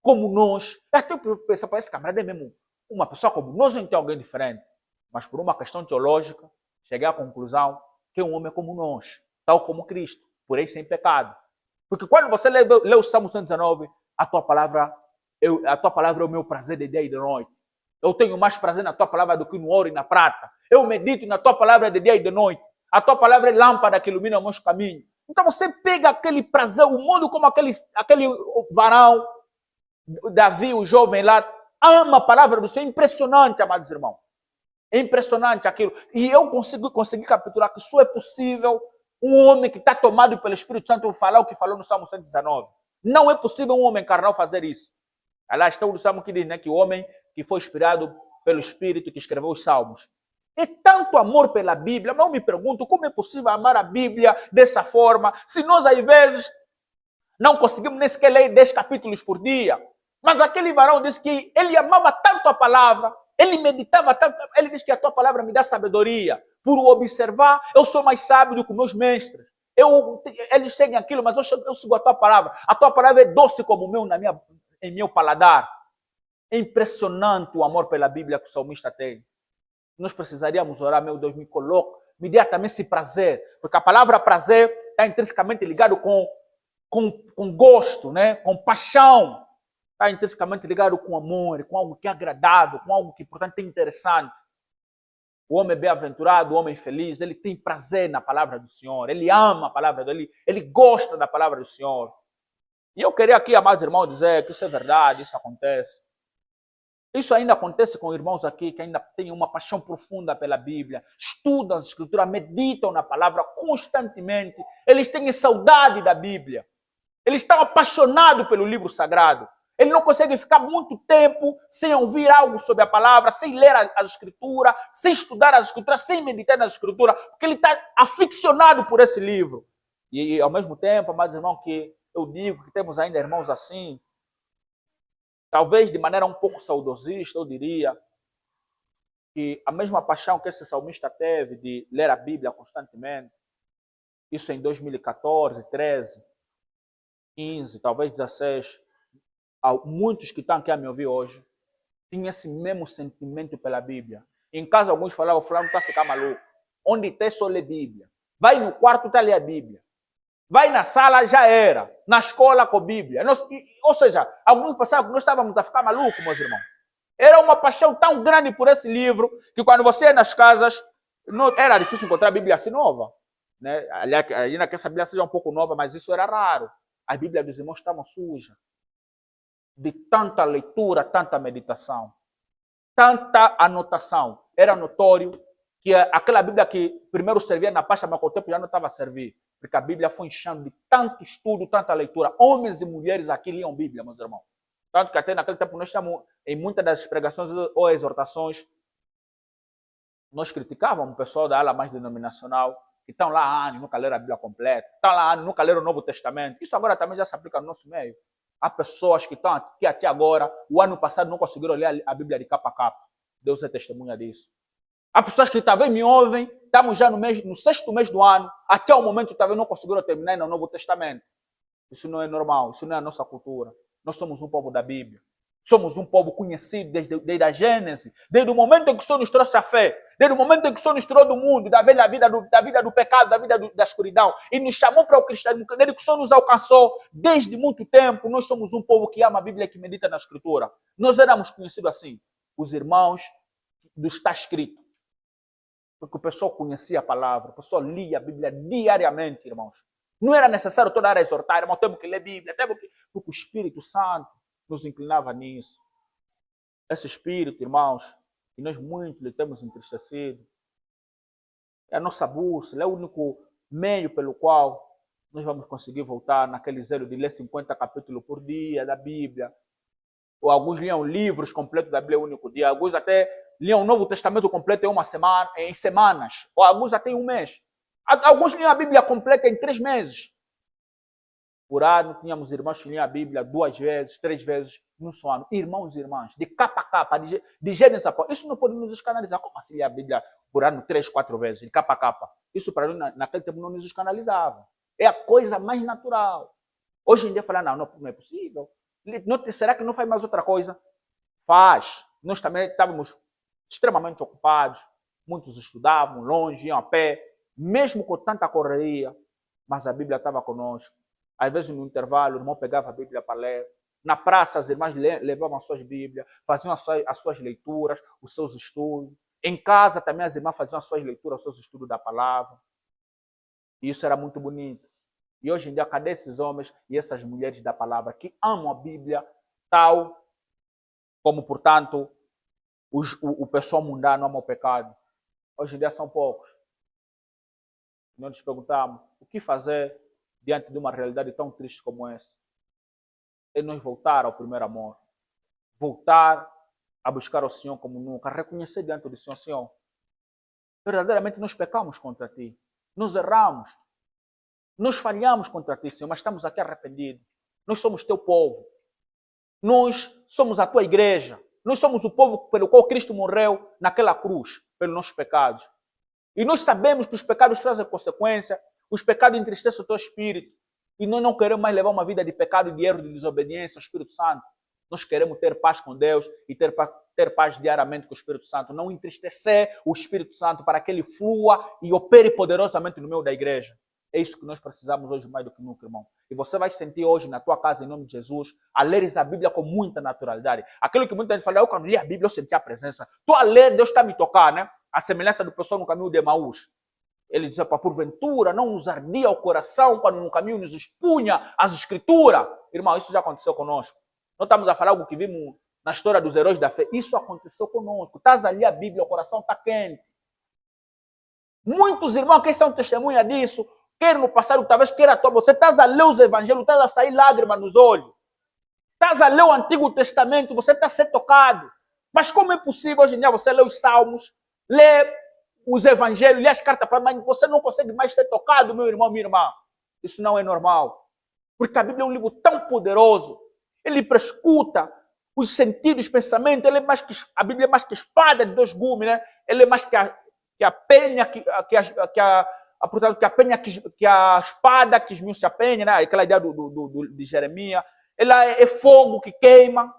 Speaker 1: como nós, até eu pensei, parece camarada é mesmo uma pessoa como nós, não tem alguém diferente, mas por uma questão teológica, cheguei à conclusão que um homem é como nós, tal como Cristo, porém sem pecado. Porque quando você lê o Salmo 119, a tua palavra é o meu prazer de dia e de noite. Eu tenho mais prazer na tua palavra do que no ouro e na prata. Eu medito na tua palavra de dia e de noite. A tua palavra é lâmpada que ilumina os meus caminhos. Então você pega aquele prazer, o modo como aquele varão, Davi, o jovem lá, ama a palavra do Senhor. É impressionante, amados irmãos. É impressionante aquilo. E eu consegui capturar que só é possível um homem que está tomado pelo Espírito Santo falar o que falou no Salmo 119. Não é possível um homem carnal fazer isso. Aliás, está o Salmo que diz, né, que o homem que foi inspirado pelo Espírito que escreveu os Salmos. É tanto amor pela Bíblia, mas eu me pergunto como é possível amar a Bíblia dessa forma, se nós às vezes não conseguimos nem sequer ler 10 capítulos por dia. Mas aquele varão disse que ele amava tanto a palavra, ele meditava tanto, ele diz que a tua palavra me dá sabedoria. Por observar, eu sou mais sábio do que meus mestres. Eles seguem aquilo, mas eu sigo a tua palavra. A tua palavra é doce como o meu em meu paladar. É impressionante o amor pela Bíblia que o salmista tem. Nós precisaríamos orar, meu Deus, me dê também esse prazer, porque a palavra prazer está intrinsecamente ligado com gosto, né? Com paixão. Está intrinsecamente ligado com amor, com algo que é agradável, com algo que, portanto, é interessante. O homem bem-aventurado, o homem feliz, ele tem prazer na palavra do Senhor, ele ama a palavra dele, ele gosta da palavra do Senhor. E eu queria aqui, amados irmãos, dizer que isso é verdade, isso acontece. Isso ainda acontece com irmãos aqui que ainda têm uma paixão profunda pela Bíblia, estudam as Escrituras, meditam na palavra constantemente, eles têm saudade da Bíblia, eles estão apaixonados pelo livro sagrado. Ele não consegue ficar muito tempo sem ouvir algo sobre a palavra, sem ler as Escrituras, sem estudar as Escrituras, sem meditar nas Escrituras, porque ele está aficionado por esse livro. E ao mesmo tempo, amados irmãos, que eu digo que temos ainda irmãos assim, talvez de maneira um pouco saudosista, eu diria, que a mesma paixão que esse salmista teve de ler a Bíblia constantemente, isso em 2014, 13, 15, talvez 16, muitos que estão aqui a me ouvir hoje, tinham esse mesmo sentimento pela Bíblia. Em casa alguns falavam, fulano está a ficar maluco. Onde tem só ler Bíblia. Vai no quarto, está a ler a Bíblia. Vai na sala, já era. Na escola, com a Bíblia. Ou seja, alguns pensavam que nós estávamos a ficar malucos, meus irmãos. Era uma paixão tão grande por esse livro, que quando você ia nas casas, não, era difícil encontrar a Bíblia assim nova. Né? Aliás, ainda que essa Bíblia seja um pouco nova, mas isso era raro. A Bíblia dos irmãos estava suja. De tanta leitura, tanta meditação, tanta anotação. Era notório que aquela Bíblia que primeiro servia na pasta, mas com o tempo já não estava a servir. Porque a Bíblia foi enchendo de tanto estudo, tanta leitura. Homens e mulheres aqui liam Bíblia, meus irmãos. Tanto que até naquele tempo nós estamos, em muitas das pregações ou exortações, nós criticávamos o pessoal da ala mais denominacional, que estão lá há anos, nunca leram a Bíblia completa, estão lá há anos, nunca leram o Novo Testamento. Isso agora também já se aplica no nosso meio. Há pessoas que estão aqui até agora, o ano passado não conseguiram ler a Bíblia de capa a capa. Deus é testemunha disso. Há pessoas que talvez me ouvem, estamos já no 6º mês do ano, até o momento talvez não conseguiram terminar no Novo Testamento. Isso não é normal, isso não é a nossa cultura. Nós somos um povo da Bíblia. Somos um povo conhecido desde a Gênesis, desde o momento em que o Senhor nos trouxe a fé, desde o momento em que o Senhor nos tirou do mundo, da velha vida, da vida do pecado, da vida da escuridão, e nos chamou para o cristianismo, desde que o Senhor nos alcançou, desde muito tempo, nós somos um povo que ama a Bíblia e que medita na Escritura. Nós éramos conhecidos assim, os irmãos do está escrito. Porque o pessoal conhecia a palavra, o pessoal lia a Bíblia diariamente, irmãos. Não era necessário toda hora exortar, irmão, temos que ler a Bíblia, porque o Espírito Santo nos inclinava nisso. Esse Espírito, irmãos, que nós muito lhe temos entristecido, é a nossa bússola, é o único meio pelo qual nós vamos conseguir voltar naquele zelo de ler 50 capítulos por dia da Bíblia. Ou alguns liam livros completos da Bíblia um único dia, alguns até liam o Novo Testamento completo em semanas, ou alguns até em um mês. Alguns liam a Bíblia completa em 3 meses. Por ano, tínhamos irmãos que liam a Bíblia 2 vezes, 3 vezes, num só ano. Irmãos e irmãs, de capa a capa, de Gênesis a Apocalipse. Isso não pode nos escandalizar. Como assim ler a Bíblia por ano 3, 4 vezes, de capa a capa? Isso para nós, naquele tempo, não nos escandalizava. É a coisa mais natural. Hoje em dia, falar, não é possível. Será que não faz mais outra coisa? Faz. Nós também estávamos extremamente ocupados. Muitos estudavam longe, iam a pé, mesmo com tanta correria. Mas a Bíblia estava conosco. Às vezes, no intervalo, o irmão pegava a Bíblia para ler. Na praça, as irmãs levavam as suas Bíblias, faziam as suas leituras, os seus estudos. Em casa, também as irmãs faziam as suas leituras, os seus estudos da palavra. E isso era muito bonito. E hoje em dia, cadê esses homens e essas mulheres da palavra que amam a Bíblia, tal como, portanto, o pessoal mundano ama o pecado? Hoje em dia são poucos. Nós nos perguntamos, o que fazer diante de uma realidade tão triste como essa? É nós voltar ao primeiro amor. Voltar a buscar o Senhor como nunca. Reconhecer diante do Senhor, Senhor, verdadeiramente nós pecamos contra Ti. Nós erramos. Nós falhamos contra Ti, Senhor, mas estamos aqui arrependidos. Nós somos Teu povo. Nós somos a Tua igreja. Nós somos o povo pelo qual Cristo morreu naquela cruz, pelos nossos pecados. E nós sabemos que os pecados trazem consequência, os pecados entristecem o Teu Espírito. E nós não queremos mais levar uma vida de pecado, de erro, de desobediência ao Espírito Santo. Nós queremos ter paz com Deus e ter paz diariamente com o Espírito Santo. Não entristecer o Espírito Santo para que ele flua e opere poderosamente no meio da igreja. É isso que nós precisamos hoje mais do que nunca, irmão. E você vai sentir hoje na tua casa, em nome de Jesus, a leres a Bíblia com muita naturalidade. Aquilo que muita gente fala, eu quando li a Bíblia, eu senti a presença. Tu a ler, Deus está a me tocar, né? A semelhança do pessoal no caminho de Emaús. Ele dizia, porventura, não nos ardia o coração quando no caminho nos expunha as escrituras. Irmão, isso já aconteceu conosco. Não estamos a falar algo que vimos na história dos heróis da fé. Isso aconteceu conosco. Estás ali a Bíblia, o coração está quente. Muitos irmãos que são testemunha disso, quer no passado, talvez queira a tua. Você estás a ler os evangelhos, estás a sair lágrimas nos olhos. Estás a ler o Antigo Testamento, você está a ser tocado. Mas como é possível hoje em dia você ler os Salmos, ler os evangelhos, ler as cartas para mãe, você não consegue mais ser tocado, meu irmão, minha irmã? Isso não é normal. Porque a Bíblia é um livro tão poderoso. Ele prescuta os sentidos, os pensamentos. Ele é mais que, a Bíblia é mais que espada de 2 gumes, né? Ele é mais que a penha, portanto, que a penha, que a espada que esmiuça a penha, né? Aquela ideia de Jeremias. Ela é fogo que queima,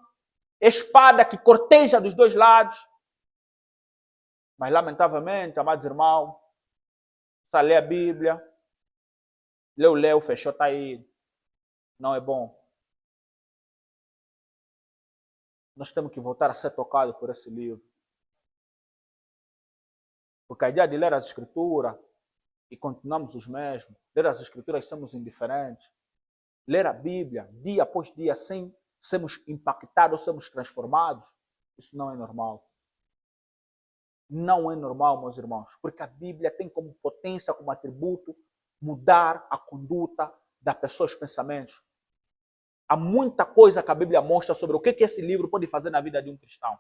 Speaker 1: é espada que corteja dos 2 lados. Mas, lamentavelmente, amados irmãos, só lê a Bíblia, leu, fechou, está aí. Não é bom. Nós temos que voltar a ser tocados por esse livro. Porque a ideia de ler as Escrituras e continuamos os mesmos, ler as Escrituras somos indiferentes, ler a Bíblia dia após dia sem sermos impactados, sermos transformados, isso não é normal. Não é normal, meus irmãos, porque a Bíblia tem como potência, como atributo, mudar a conduta da pessoa, os pensamentos. Há muita coisa que a Bíblia mostra sobre o que esse livro pode fazer na vida de um cristão.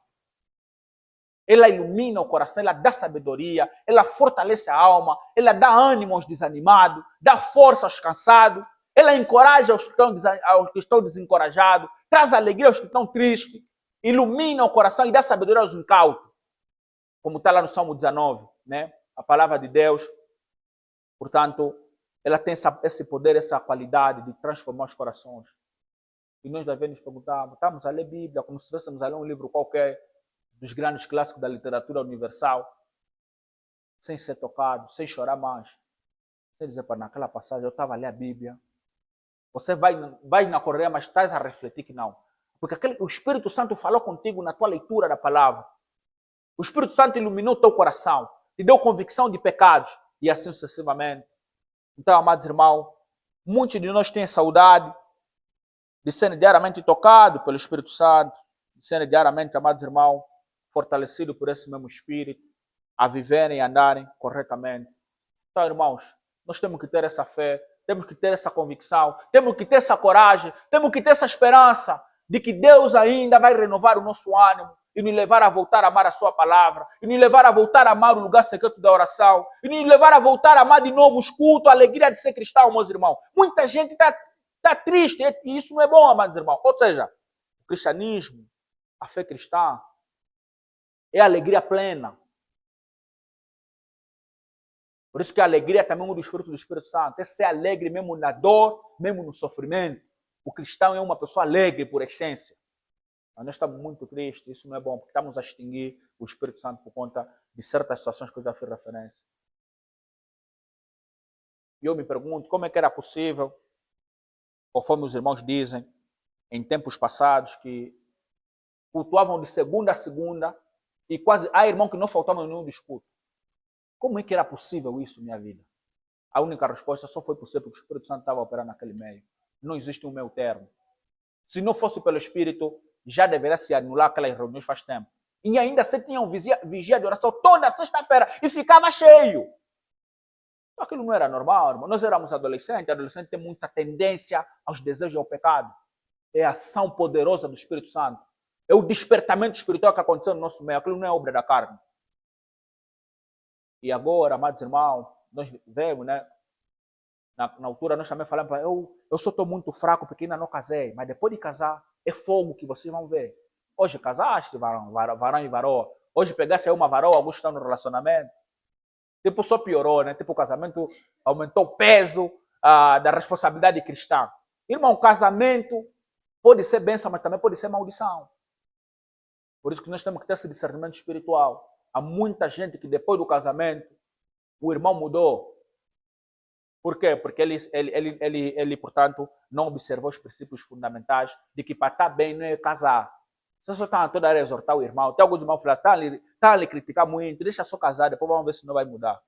Speaker 1: Ela ilumina o coração, ela dá sabedoria, ela fortalece a alma, ela dá ânimo aos desanimados, dá força aos cansados, ela encoraja aos que estão desencorajados, traz alegria aos que estão tristes, ilumina o coração e dá sabedoria aos incautos. Como está lá no Salmo 19, né? A palavra de Deus, portanto, ela tem esse poder, essa qualidade de transformar os corações. E nós devemos nos perguntar, estamos a ler Bíblia como se estivéssemos a ler um livro qualquer dos grandes clássicos da literatura universal, sem ser tocado, sem chorar mais, sem dizer, para naquela passagem eu estava a ler a Bíblia. Você vai na correia, mas estás a refletir que não. Porque o Espírito Santo falou contigo na tua leitura da palavra. O Espírito Santo iluminou o teu coração, te deu convicção de pecados e assim sucessivamente. Então, amados irmãos, muitos de nós têm saudade de serem diariamente tocados pelo Espírito Santo, de serem diariamente, amados irmãos, fortalecidos por esse mesmo Espírito, a viverem e andarem corretamente. Então, irmãos, nós temos que ter essa fé, temos que ter essa convicção, temos que ter essa coragem, temos que ter essa esperança de que Deus ainda vai renovar o nosso ânimo e nos levar a voltar a amar a sua palavra, e nos levar a voltar a amar o lugar secreto da oração, e nos levar a voltar a amar de novo os cultos, a alegria de ser cristão, meus irmãos. Muita gente está triste, e isso não é bom, amados irmãos. Ou seja, o cristianismo, a fé cristã, é alegria plena. Por isso que a alegria é também um dos frutos do Espírito Santo. É ser alegre mesmo na dor, mesmo no sofrimento. O cristão é uma pessoa alegre por essência. Mas nós estamos muito tristes, isso não é bom, porque estamos a extinguir o Espírito Santo por conta de certas situações que eu já fiz referência. E eu me pergunto, como é que era possível, conforme os irmãos dizem, em tempos passados, que cultuavam de segunda a segunda, e quase há irmão que não faltavam nenhum discurso. Como é que era possível isso, minha vida? A única resposta só foi possível porque o Espírito Santo estava operando naquele meio. Não existe um meio termo. Se não fosse pelo Espírito, já deveria se anular aquelas reuniões faz tempo. E ainda assim tinham vigia de oração toda sexta-feira e ficava cheio. Aquilo não era normal, irmão. Nós éramos adolescentes, adolescente tem muita tendência aos desejos ao pecado. É a ação poderosa do Espírito Santo. É o despertamento espiritual que aconteceu no nosso meio. Aquilo não é obra da carne. E agora, amados irmãos, nós vemos, né? Na altura nós também falamos, eu só estou muito fraco porque ainda não casei, mas depois de casar, é fogo que vocês vão ver. Hoje casaste, varão e varoa. Hoje pegasse aí uma varoa, alguns estão no relacionamento. Tipo, só piorou, né? Tipo, o casamento aumentou o peso da responsabilidade cristã. Irmão, casamento pode ser bênção, mas também pode ser maldição. Por isso que nós temos que ter esse discernimento espiritual. Há muita gente que depois do casamento, o irmão mudou. Por quê? Porque ele, portanto, não observou os princípios fundamentais de que para estar bem não é casar. Você só está toda hora a exortar o irmão. Tem alguns irmãos que falam, está a lhe criticar muito, deixa só casar, depois vamos ver se não vai mudar.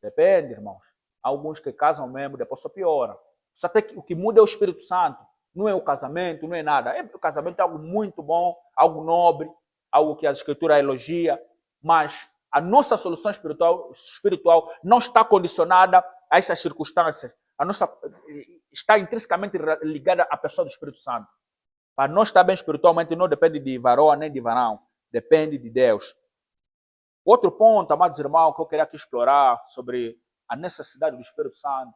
Speaker 1: Depende, irmãos. Há alguns que casam mesmo, depois só piora. Só tem que o que muda é o Espírito Santo. Não é o casamento, não é nada. O casamento é algo muito bom, algo nobre, algo que a Escritura elogia, mas a nossa solução espiritual não está condicionada a essas circunstâncias. A nossa está intrinsecamente ligada à pessoa do Espírito Santo. Para nós estar bem espiritualmente não depende de varoa nem de varão, depende de Deus. Outro ponto, amados irmãos, que eu queria aqui explorar sobre a necessidade do Espírito Santo.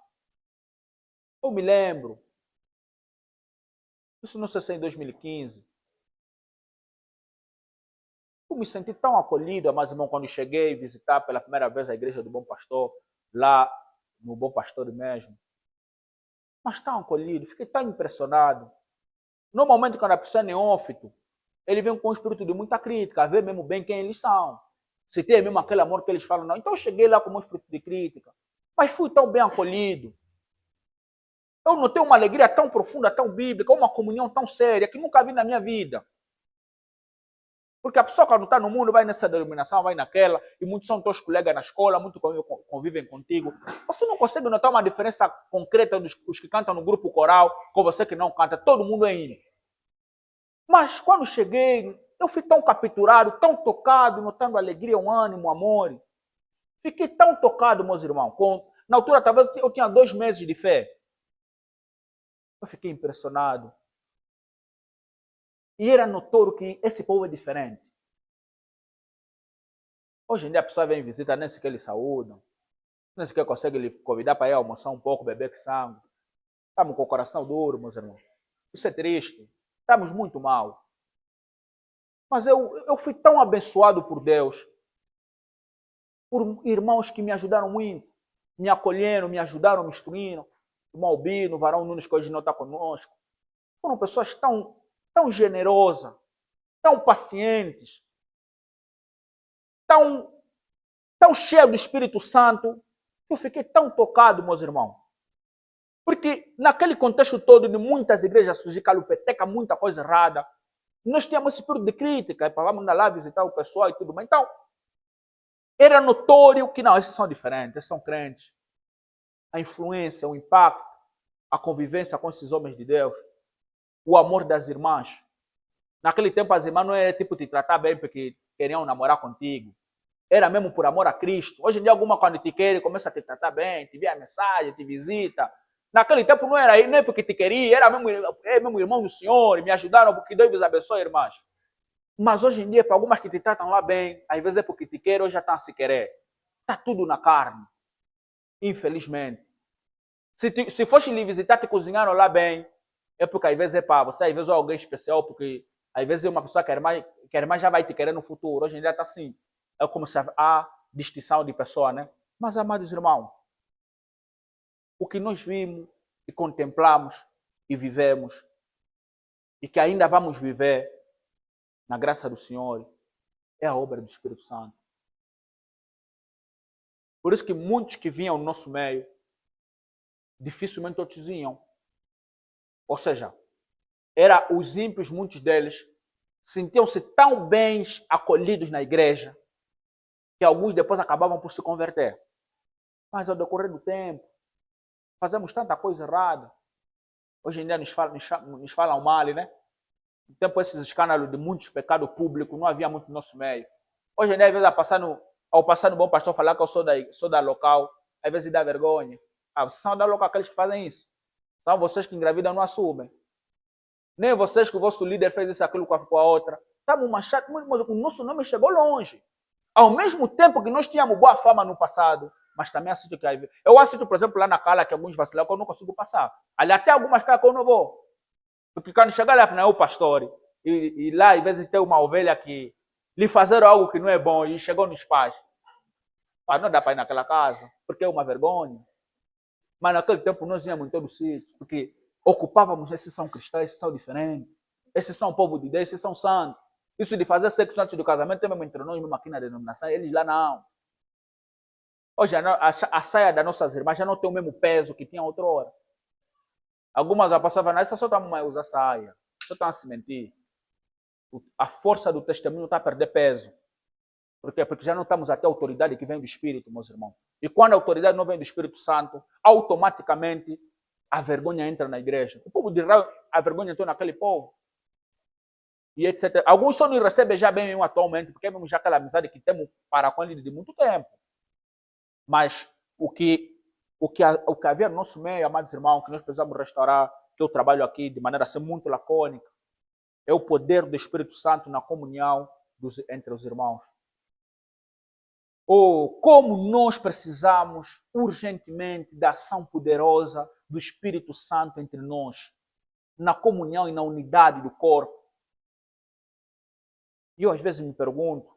Speaker 1: Eu me lembro, isso não sei se é em 2015, eu me senti tão acolhido, amados irmãos, quando cheguei a visitar pela primeira vez a igreja do Bom Pastor, lá no Bom Pastor mesmo. Mas tão acolhido, fiquei tão impressionado. Normalmente, quando a pessoa é neófito, ele vem com um espírito de muita crítica, a ver mesmo bem quem eles são. Se tem mesmo aquele amor que eles falam, não. Então eu cheguei lá com um espírito de crítica, mas fui tão bem acolhido. Eu notei uma alegria tão profunda, tão bíblica, uma comunhão tão séria, que nunca vi na minha vida. Porque a pessoa quando está no mundo vai nessa denominação, vai naquela, e muitos são teus colegas na escola, muitos convivem contigo. Você não consegue notar uma diferença concreta dos que cantam no grupo coral com você que não canta, todo mundo é íntimo. Mas quando cheguei, eu fui tão capturado, tão tocado, notando alegria, um ânimo, um amor. Fiquei tão tocado, meus irmãos. Na altura, talvez eu tinha 2 meses de fé. Eu fiquei impressionado. E era notório que esse povo é diferente. Hoje em dia a pessoa vem visitar, nem sequer lhe saúdam. Nem sequer consegue lhe convidar para ir almoçar um pouco, beber que sangue. Estamos com o coração duro, meus irmãos. Isso é triste. Estamos muito mal. Mas eu fui tão abençoado por Deus, por irmãos que me ajudaram muito, me acolheram, me ajudaram, me instruíram. O irmão Albino, o Varão Nunes, que hoje não está conosco. Foram pessoas tão generosas, tão pacientes, tão cheias do Espírito Santo, que eu fiquei tão tocado, meus irmãos. Porque naquele contexto todo de muitas igrejas surgir calupeteca, muita coisa errada, nós tínhamos esse período de crítica, vamos lá visitar o pessoal e tudo mais. Então, era notório que não, esses são diferentes, esses são crentes. A influência, o impacto, a convivência com esses homens de Deus, o amor das irmãs. Naquele tempo as irmãs não era tipo te tratar bem porque queriam namorar contigo. Era mesmo por amor a Cristo. Hoje em dia alguma quando te quer começa a te tratar bem, te envia mensagem, te visita. Naquele tempo não era nem porque te queria, era mesmo irmão do Senhor, e me ajudaram porque Deus vos abençoe, irmãs. Mas hoje em dia, para algumas que te tratam lá bem, às vezes é porque te querem ou já estão a se querer. Está tudo na carne. Infelizmente. Se fosse lhe visitar, te cozinharam lá bem, é porque às vezes é para você, às vezes é alguém especial, porque às vezes é uma pessoa que a irmã já vai te querer no futuro. Hoje em dia está assim. É como se há distinção de pessoa, né? Mas, amados irmãos, o que nós vimos e contemplamos e vivemos, e que ainda vamos viver na graça do Senhor, é a obra do Espírito Santo. Por isso que muitos que vinham no nosso meio, dificilmente outros iam. Ou seja, os ímpios, muitos deles, sentiam-se tão bem acolhidos na igreja, que alguns depois acabavam por se converter. Mas ao decorrer do tempo, fazemos tanta coisa errada. Hoje em dia nos falam mal, né? No tempo esses escândalos de muitos pecados públicos, não havia muito no nosso meio. Hoje em dia, às vezes, ao passar no bom pastor falar que eu sou da local, às vezes dá vergonha. São da local aqueles que fazem isso. São vocês que engravidam não assumem. Nem vocês que o vosso líder fez isso aquilo com a outra. Estamos machados, mas o nosso nome chegou longe. Ao mesmo tempo que nós tínhamos boa fama no passado, mas também assisto que eu assisto, por exemplo, lá na Cala, que alguns vacilam, que eu não consigo passar. Ali até algumas calas que eu não vou. Porque quando chegar lá, não é o pastor, e lá, às vezes, tem uma ovelha que lhe fazeram algo que não é bom e chegou nos pais. Não dá para ir naquela casa, porque é uma vergonha. Mas naquele tempo nós íamos em todo o sítio, porque ocupávamos, esses são cristãos, esses são diferentes, esses são o povo de Deus, esses são santos. Isso de fazer sexo antes do casamento, mesmo entre nós, mesmo aqui na denominação, eles lá não. Hoje a saia das nossas irmãs já não tem o mesmo peso que tinha outra hora. Algumas já passavam, essa só está a usar saia, só estão a se mentir. A força do testemunho está a perder peso. Por quê? Porque já não estamos até a autoridade que vem do Espírito, meus irmãos. E quando a autoridade não vem do Espírito Santo, automaticamente a vergonha entra na igreja. O povo de Israel, a vergonha entrou naquele povo. E etc. Alguns só nos recebem já bem atualmente, porque vemos já aquela amizade que temos para com ele de muito tempo. Mas o que havia no nosso meio, amados irmãos, que nós precisamos restaurar, que eu trabalho aqui de maneira assim muito lacônica, é o poder do Espírito Santo na comunhão entre os irmãos. Ou como nós precisamos urgentemente da ação poderosa do Espírito Santo entre nós, na comunhão e na unidade do corpo. E eu às vezes me pergunto,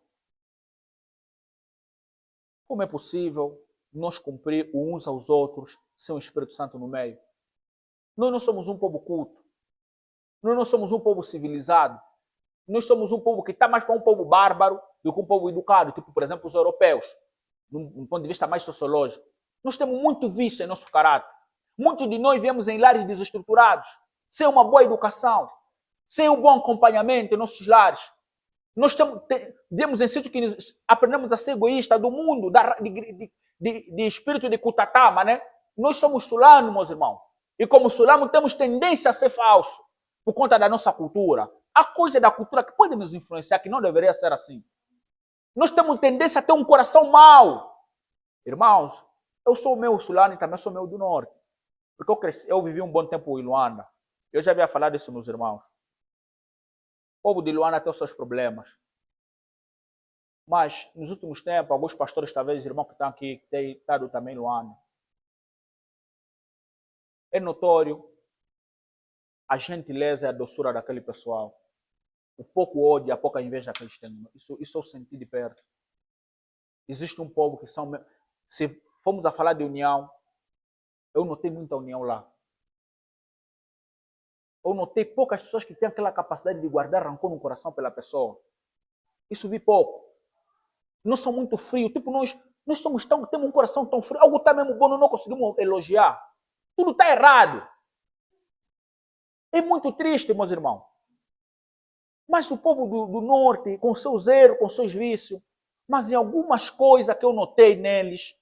Speaker 1: como é possível nós cumprir uns aos outros sem o Espírito Santo no meio? Nós não somos um povo culto. Nós não somos um povo civilizado. Nós somos um povo que está mais para um povo bárbaro do que um povo educado, tipo, por exemplo, os europeus, de ponto de vista mais sociológico. Nós temos muito vício em nosso caráter. Muitos de nós viemos em lares desestruturados, sem uma boa educação, sem um bom acompanhamento em nossos lares. Nós temos em sítio que aprendemos a ser egoísta do mundo, de espírito de Kutatama, né? Nós somos sulanos, meus irmãos. E como sulano, temos tendência a ser falso, por conta da nossa cultura. Há coisa da cultura que pode nos influenciar, que não deveria ser assim. Nós temos tendência a ter um coração mau. Irmãos, eu sou meu sulano e também sou meu do norte. Porque eu vivi um bom tempo em Luanda. Eu já havia falado isso, meus irmãos. O povo de Luanda tem os seus problemas. Mas, nos últimos tempos, alguns pastores, talvez, irmãos que estão aqui, que têm estado também em Luanda, é notório a gentileza e a doçura daquele pessoal. O pouco ódio, a pouca inveja que eles têm. Isso eu senti de perto. Existe um povo que são... Se formos a falar de união, eu notei muita união lá. Eu notei poucas pessoas que têm aquela capacidade de guardar rancor no coração pela pessoa. Isso vi pouco. Não são muito frios. Tipo, nós somos tão, temos um coração tão frio. Algo está mesmo bom, nós não conseguimos elogiar. Tudo está errado. É muito triste, meus irmãos. Mas o povo do norte, com seus erros, com seus vícios, mas em algumas coisas que eu notei neles,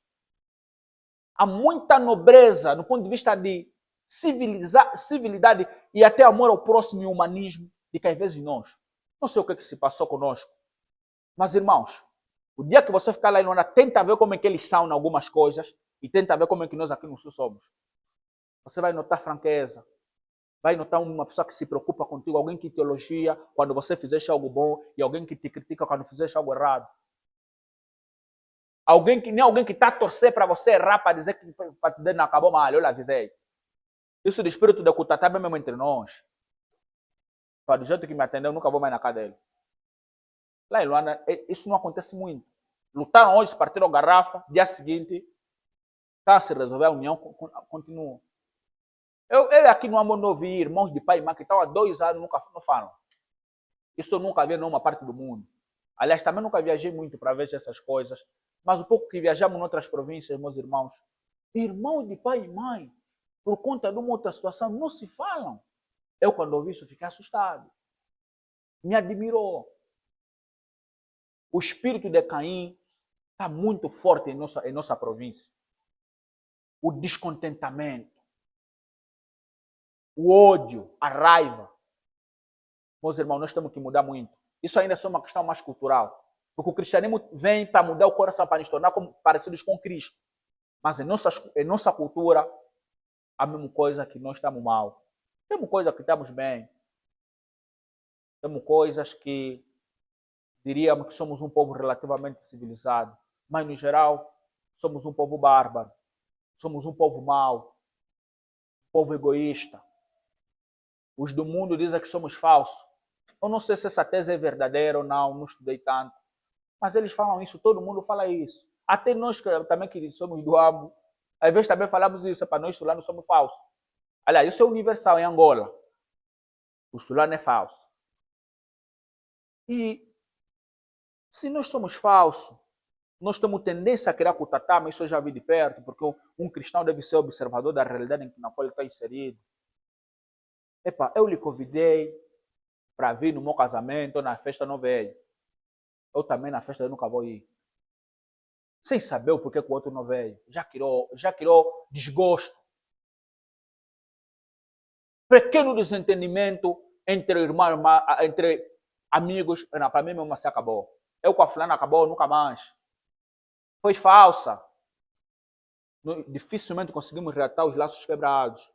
Speaker 1: há muita nobreza no ponto de vista de civilidade e até amor ao próximo e humanismo, de que às vezes nós, não sei o que se passou conosco, mas irmãos, o dia que você ficar lá em Luanda, tenta ver como é que eles são em algumas coisas e tenta ver como é que nós aqui no Sul somos. Você vai notar franqueza, vai notar uma pessoa que se preocupa contigo, alguém que te elogia quando você fizeste algo bom e alguém que te critica quando fizeste algo errado. Nem alguém que está a torcer para você errar, para dizer que para te dizer não acabou mal, eu lhe avisei. Isso do espírito de Kutatá é mesmo entre nós. Para do jeito que me atendeu, eu nunca vou mais na casa dele. Lá em Luanda, isso não acontece muito. Lutaram hoje, partiram garrafa, dia seguinte, está a se resolver, a união continua. Eu aqui no Amor Novo, irmãos de pai e mãe que estão há 2 anos, não falam. Isso eu nunca vi em nenhuma parte do mundo. Aliás, também nunca viajei muito para ver essas coisas. Mas o pouco que viajamos em outras províncias, meus irmãos de pai e mãe, por conta de uma outra situação, não se falam. Eu, quando ouvi isso, fiquei assustado. Me admirou. O espírito de Caim está muito forte em nossa província. O descontentamento, o ódio, a raiva. Meus irmãos, nós temos que mudar muito. Isso ainda é uma questão mais cultural. Porque o cristianismo vem para mudar o coração, para nos tornar parecidos com Cristo. Mas em nossa cultura, a mesma coisa que nós estamos mal. Temos coisas que estamos bem. Temos coisas que diríamos que somos um povo relativamente civilizado. Mas, no geral, somos um povo bárbaro. Somos um povo mau. Um povo egoísta. Os do mundo dizem que somos falsos. Eu não sei se essa tese é verdadeira ou não estudei tanto. Mas eles falam isso, todo mundo fala isso. Até nós também que somos do AMO, às vezes também falamos isso, para nós sulanos somos falsos. Aliás, isso é universal em Angola. O sulano é falso. E se nós somos falsos, nós temos tendência a criar Kutatá, mas isso eu já vi de perto, porque um cristão deve ser observador da realidade na qual ele está inserido. Epa, eu lhe convidei para vir no meu casamento, na festa não veio. Eu também na festa eu nunca vou ir. Sem saber o porquê que o outro não veio. Já criou desgosto. Pequeno desentendimento entre irmão, entre amigos. Não, para mim mesmo se acabou. Eu com a fulana acabou, nunca mais. Foi falsa. Dificilmente conseguimos reatar os laços quebrados.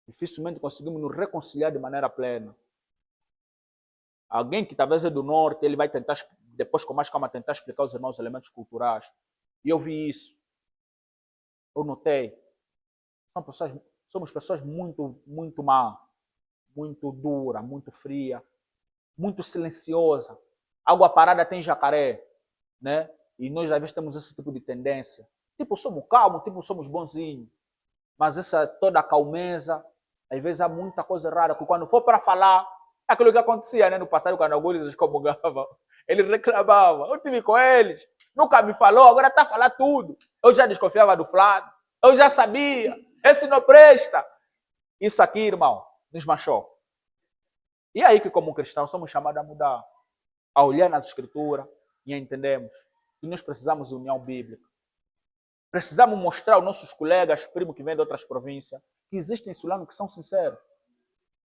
Speaker 1: Dificilmente conseguimos nos reconciliar de maneira plena. Alguém que talvez é do norte, ele vai tentar, depois com mais calma, tentar explicar aos irmãos os elementos culturais. E eu vi isso. Eu notei. Somos pessoas muito, muito má, muito dura, muito fria, muito silenciosa. Água parada tem jacaré, né? E nós às vezes temos esse tipo de tendência. Tipo, somos calmos, tipo, somos bonzinhos. Mas essa toda a calmeza, às vezes há muita coisa rara, porque quando for para falar, aquilo que acontecia, né, no passado, quando alguns excomungavam, ele reclamava. Eu estive com eles, nunca me falou, agora está a falar tudo. Eu já desconfiava do Flávio, eu já sabia, esse não presta. Isso aqui, irmão, nos machucou. E aí que, como cristãos, somos chamados a mudar, a olhar nas escrituras e a entendermos que nós precisamos de união bíblica. Precisamos mostrar aos nossos colegas, primos que vêm de outras províncias, que existem sulanos que são sinceros.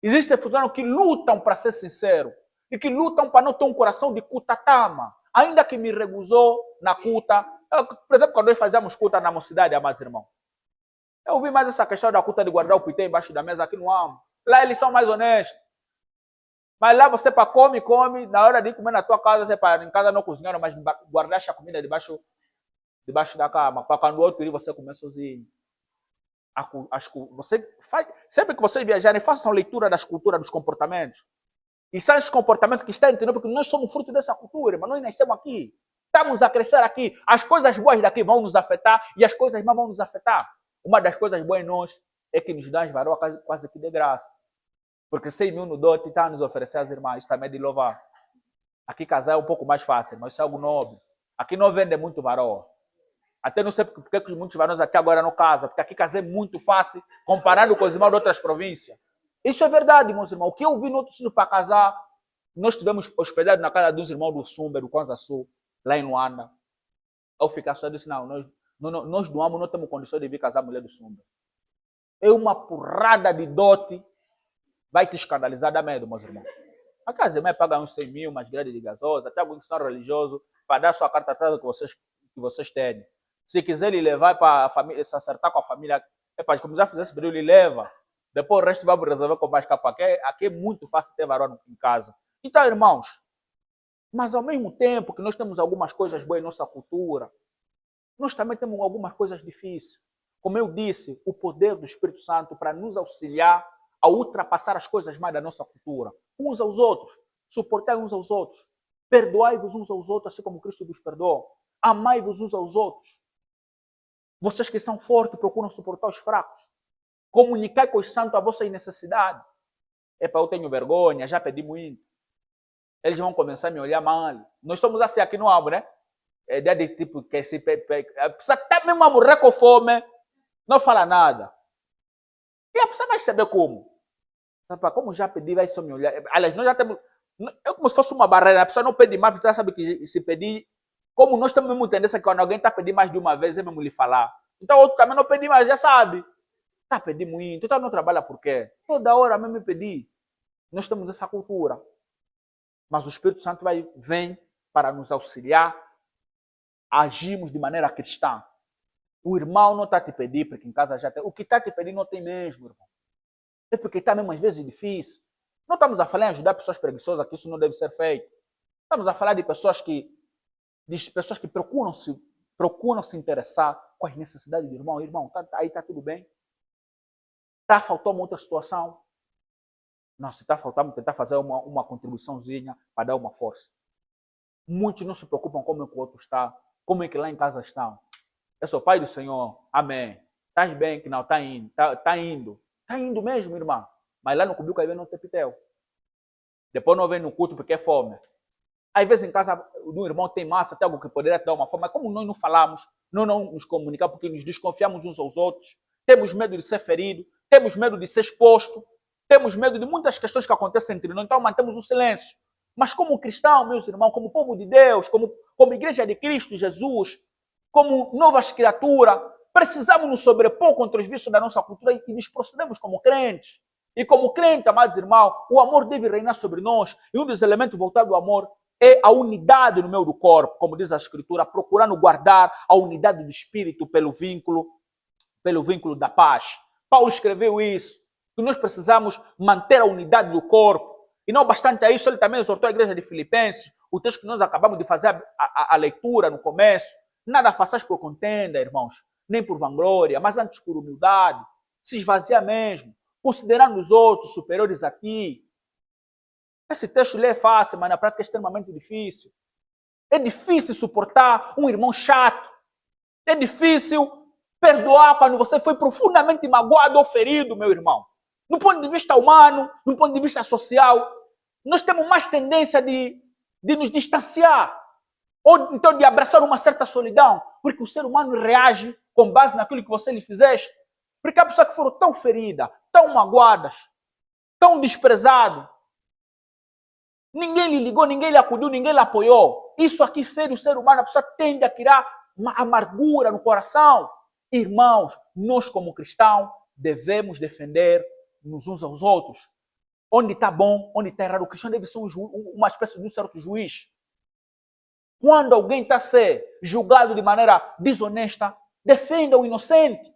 Speaker 1: Existem sulanos que lutam para ser sinceros e que lutam para não ter um coração de cutatama. Ainda que me recusou na cuta. Por exemplo, quando nós fazíamos cuta na mocidade, amados irmãos, eu vi mais essa questão da cuta de guardar o pité embaixo da mesa aqui no amo. Lá eles são mais honestos. Mas lá você para come, na hora de comer na tua casa, você para em casa não cozinharam, mas guardaste a comida debaixo da cama, para quando o outro dia você comer sozinho. Você faz, sempre que vocês viajarem, façam leitura das culturas, dos comportamentos. E são esses comportamentos que estão entendendo, porque nós somos fruto dessa cultura, mas nós nascemos aqui. Estamos a crescer aqui. As coisas boas daqui vão nos afetar e as coisas más vão nos afetar. Uma das coisas boas em nós é que nos dá varão quase que de graça. Porque 100 mil no dote está a nos oferecer às irmãs. Isso também é de louvar. Aqui casar é um pouco mais fácil, mas isso é algo nobre. Aqui não vende muito varão. Até não sei porque muitos varões até agora não casam, porque aqui casar é muito fácil comparado com os irmãos de outras províncias. Isso é verdade, meus irmãos. O que eu vi no outro sítio para casar, nós estivemos hospedados na casa dos irmãos do Sumber, do Kwanza Sul, lá em Luanda. Eu ficar só disse, não, nós do Amo não temos condição de vir casar a mulher do Sumber. É uma porrada de dote, vai te escandalizar, dá medo, meus irmãos. A casa irmã paga uns 100 mil, mais grade de gasosa, até alguns que são religiosos, para dar sua carta atrás que vocês têm. Se quiser lhe levar para a família, se acertar com a família, como já fizesse período, lhe leva. Depois o resto vamos resolver com mais capa. Aqui é muito fácil ter varão em casa. Então, irmãos, mas ao mesmo tempo que nós temos algumas coisas boas em nossa cultura, nós também temos algumas coisas difíceis. Como eu disse, o poder do Espírito Santo para nos auxiliar a ultrapassar as coisas mais da nossa cultura. Uns aos outros, suportai uns aos outros, perdoai-vos uns aos outros, assim como Cristo vos perdoou. Amai-vos uns aos outros. Vocês que são fortes procuram suportar os fracos. Comunicai com os santos a vossa necessidade. Eu tenho vergonha, já pedi muito. Eles vão começar a me olhar mal. Nós somos assim aqui no Amo, né? É de tipo que se a pessoa está mesmo a morrer com fome, não fala nada. E a pessoa vai saber como. Como já pedi, vai só me olhar. Aliás, nós já temos. É como se fosse uma barreira. A pessoa não pede mais, porque ela sabe que se pedir. Como nós temos mesmo tendência que quando alguém está pedindo mais de uma vez, é mesmo lhe falar. Então o outro também não pede mais, já sabe. Está pedindo muito, então não trabalha por quê? Toda hora mesmo pedir. Nós temos essa cultura. Mas o Espírito Santo vem para nos auxiliar a agirmos de maneira cristã. O irmão não está te pedindo, porque em casa já tem. O que está te pedindo não tem mesmo, irmão. É porque está mesmo às vezes difícil. Não estamos a falar em ajudar pessoas preguiçosas, que isso não deve ser feito. Estamos a falar de pessoas que procuram se interessar com as necessidades do irmão. Irmão, aí está tudo bem? Está faltando uma outra situação? Não, se está faltando, tentar fazer uma contribuiçãozinha para dar uma força. Muitos não se preocupam como é que o outro está, como é que lá em casa estão. Eu sou pai do Senhor, amém. Estás bem que não, está indo, está indo. Está indo mesmo, irmão. Mas lá no Cubico aí vem no Tepitel. Depois não vem no culto porque é fome. Às vezes em casa do irmão tem massa, tem algo que poderia te dar uma fome, mas como nós não falamos, nós não nos comunicamos porque nos desconfiamos uns aos outros, temos medo de ser ferido, temos medo de ser exposto, temos medo de muitas questões que acontecem entre nós, então mantemos o silêncio. Mas como cristão, meus irmãos, como povo de Deus, como igreja de Cristo Jesus, como novas criaturas, precisamos nos sobrepor contra os vícios da nossa cultura e nos procedemos como crentes. E como crente, amados irmãos, o amor deve reinar sobre nós. E um dos elementos voltados ao amor é a unidade no meio do corpo, como diz a Escritura, procurando guardar a unidade do Espírito pelo vínculo da paz. Paulo escreveu isso, que nós precisamos manter a unidade do corpo. E não bastante a isso, ele também exortou a igreja de Filipenses, o texto que nós acabamos de fazer a leitura no começo. Nada façais por contenda, irmãos, nem por vanglória, mas antes por humildade. Se esvaziar mesmo, considerando os outros superiores a ti. Esse texto lê fácil, mas na prática é extremamente difícil. É difícil suportar um irmão chato. É difícil perdoar quando você foi profundamente magoado ou ferido, meu irmão. No ponto de vista humano, no ponto de vista social, nós temos mais tendência de nos distanciar. Ou então de abraçar uma certa solidão. Porque o ser humano reage com base naquilo que você lhe fizeste. Porque há pessoas que foram tão feridas, tão magoadas, tão desprezadas. Ninguém lhe ligou, ninguém lhe acudiu, ninguém lhe apoiou. Isso aqui fere o ser humano, a pessoa tende a criar uma amargura no coração. Irmãos, nós como cristãos devemos defender-nos uns aos outros. Onde está bom, onde está errado. O cristão deve ser uma espécie de um certo juiz. Quando alguém está a ser julgado de maneira desonesta, defenda o inocente.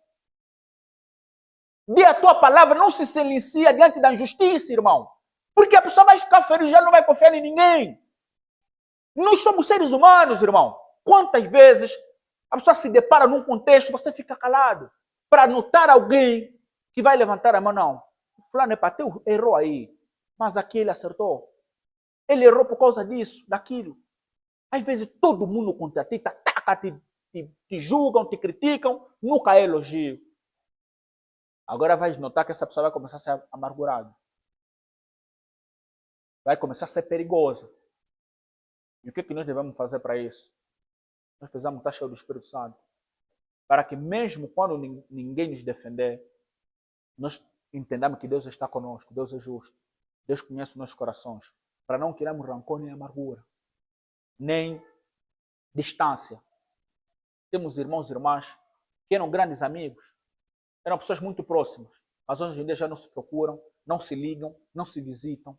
Speaker 1: Dê a tua palavra, não se silencia diante da injustiça, irmão. Porque a pessoa vai ficar feliz, já não vai confiar em ninguém. Nós somos seres humanos, irmão. Quantas vezes a pessoa se depara num contexto, você fica calado para notar alguém que vai levantar a mão, não. O fulano é pateu, errou aí. Mas aqui ele acertou. Ele errou por causa disso, daquilo. Às vezes todo mundo contra ti, ataca, te julgam, te criticam, nunca é elogio. Agora vai notar que essa pessoa vai começar a ser amargurada. Vai começar a ser perigosa. E o que nós devemos fazer para isso? Nós precisamos estar cheios do Espírito Santo. Para que mesmo quando ninguém nos defender, nós entendamos que Deus está conosco, Deus é justo. Deus conhece os nossos corações. Para não criarmos rancor nem amargura. Nem distância. Temos irmãos e irmãs que eram grandes amigos. Eram pessoas muito próximas. Mas hoje em dia já não se procuram, não se ligam, não se visitam.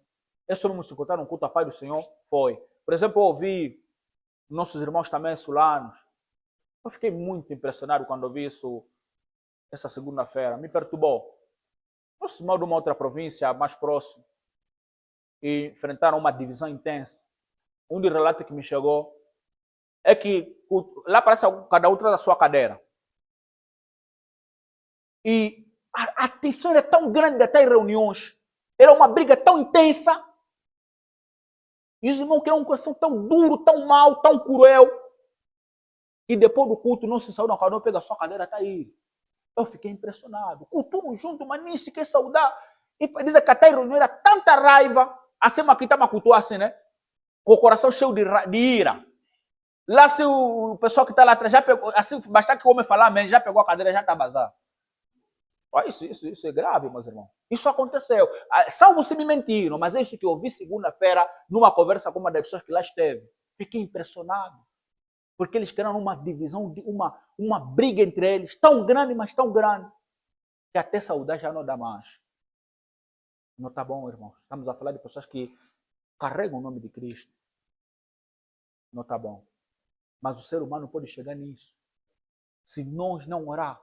Speaker 1: Esse homem se encontrar no culto à paz do Senhor? Foi. Por exemplo, eu ouvi nossos irmãos também sulanos. Eu fiquei muito impressionado quando ouvi isso essa segunda-feira. Me perturbou. Nossos irmãos de uma outra província mais próxima e enfrentaram uma divisão intensa. Um dos relatos que me chegou é que lá parece que cada um traz a sua cadeira. E a tensão era tão grande até em reuniões. Era uma briga tão intensa. E os irmãos criaram um coração tão duro, tão mau, tão cruel. E depois do culto não se saúdam, cada um pega a sua cadeira até ir. Eu fiquei impressionado. Cultuam junto, mas nem sequer saudar. E dizem que até em reunião era tanta raiva. Assim, aqui está uma cultura assim, né? Com o coração cheio de ira. Lá, se o pessoal que está lá atrás já pegou, assim, basta que o homem falar, mas já pegou a cadeira, já está bazar. Isso é grave, meus irmãos. Isso aconteceu. Salvo se me mentiram, mas é isso que eu vi segunda-feira numa conversa com uma das pessoas que lá esteve. Fiquei impressionado. Porque eles criaram uma divisão, uma briga entre eles, tão grande, mas tão grande, que até saudar já não dá mais. Não está bom, irmãos. Estamos a falar de pessoas que carregam o nome de Cristo. Não está bom. Mas o ser humano pode chegar nisso. Se nós não orar,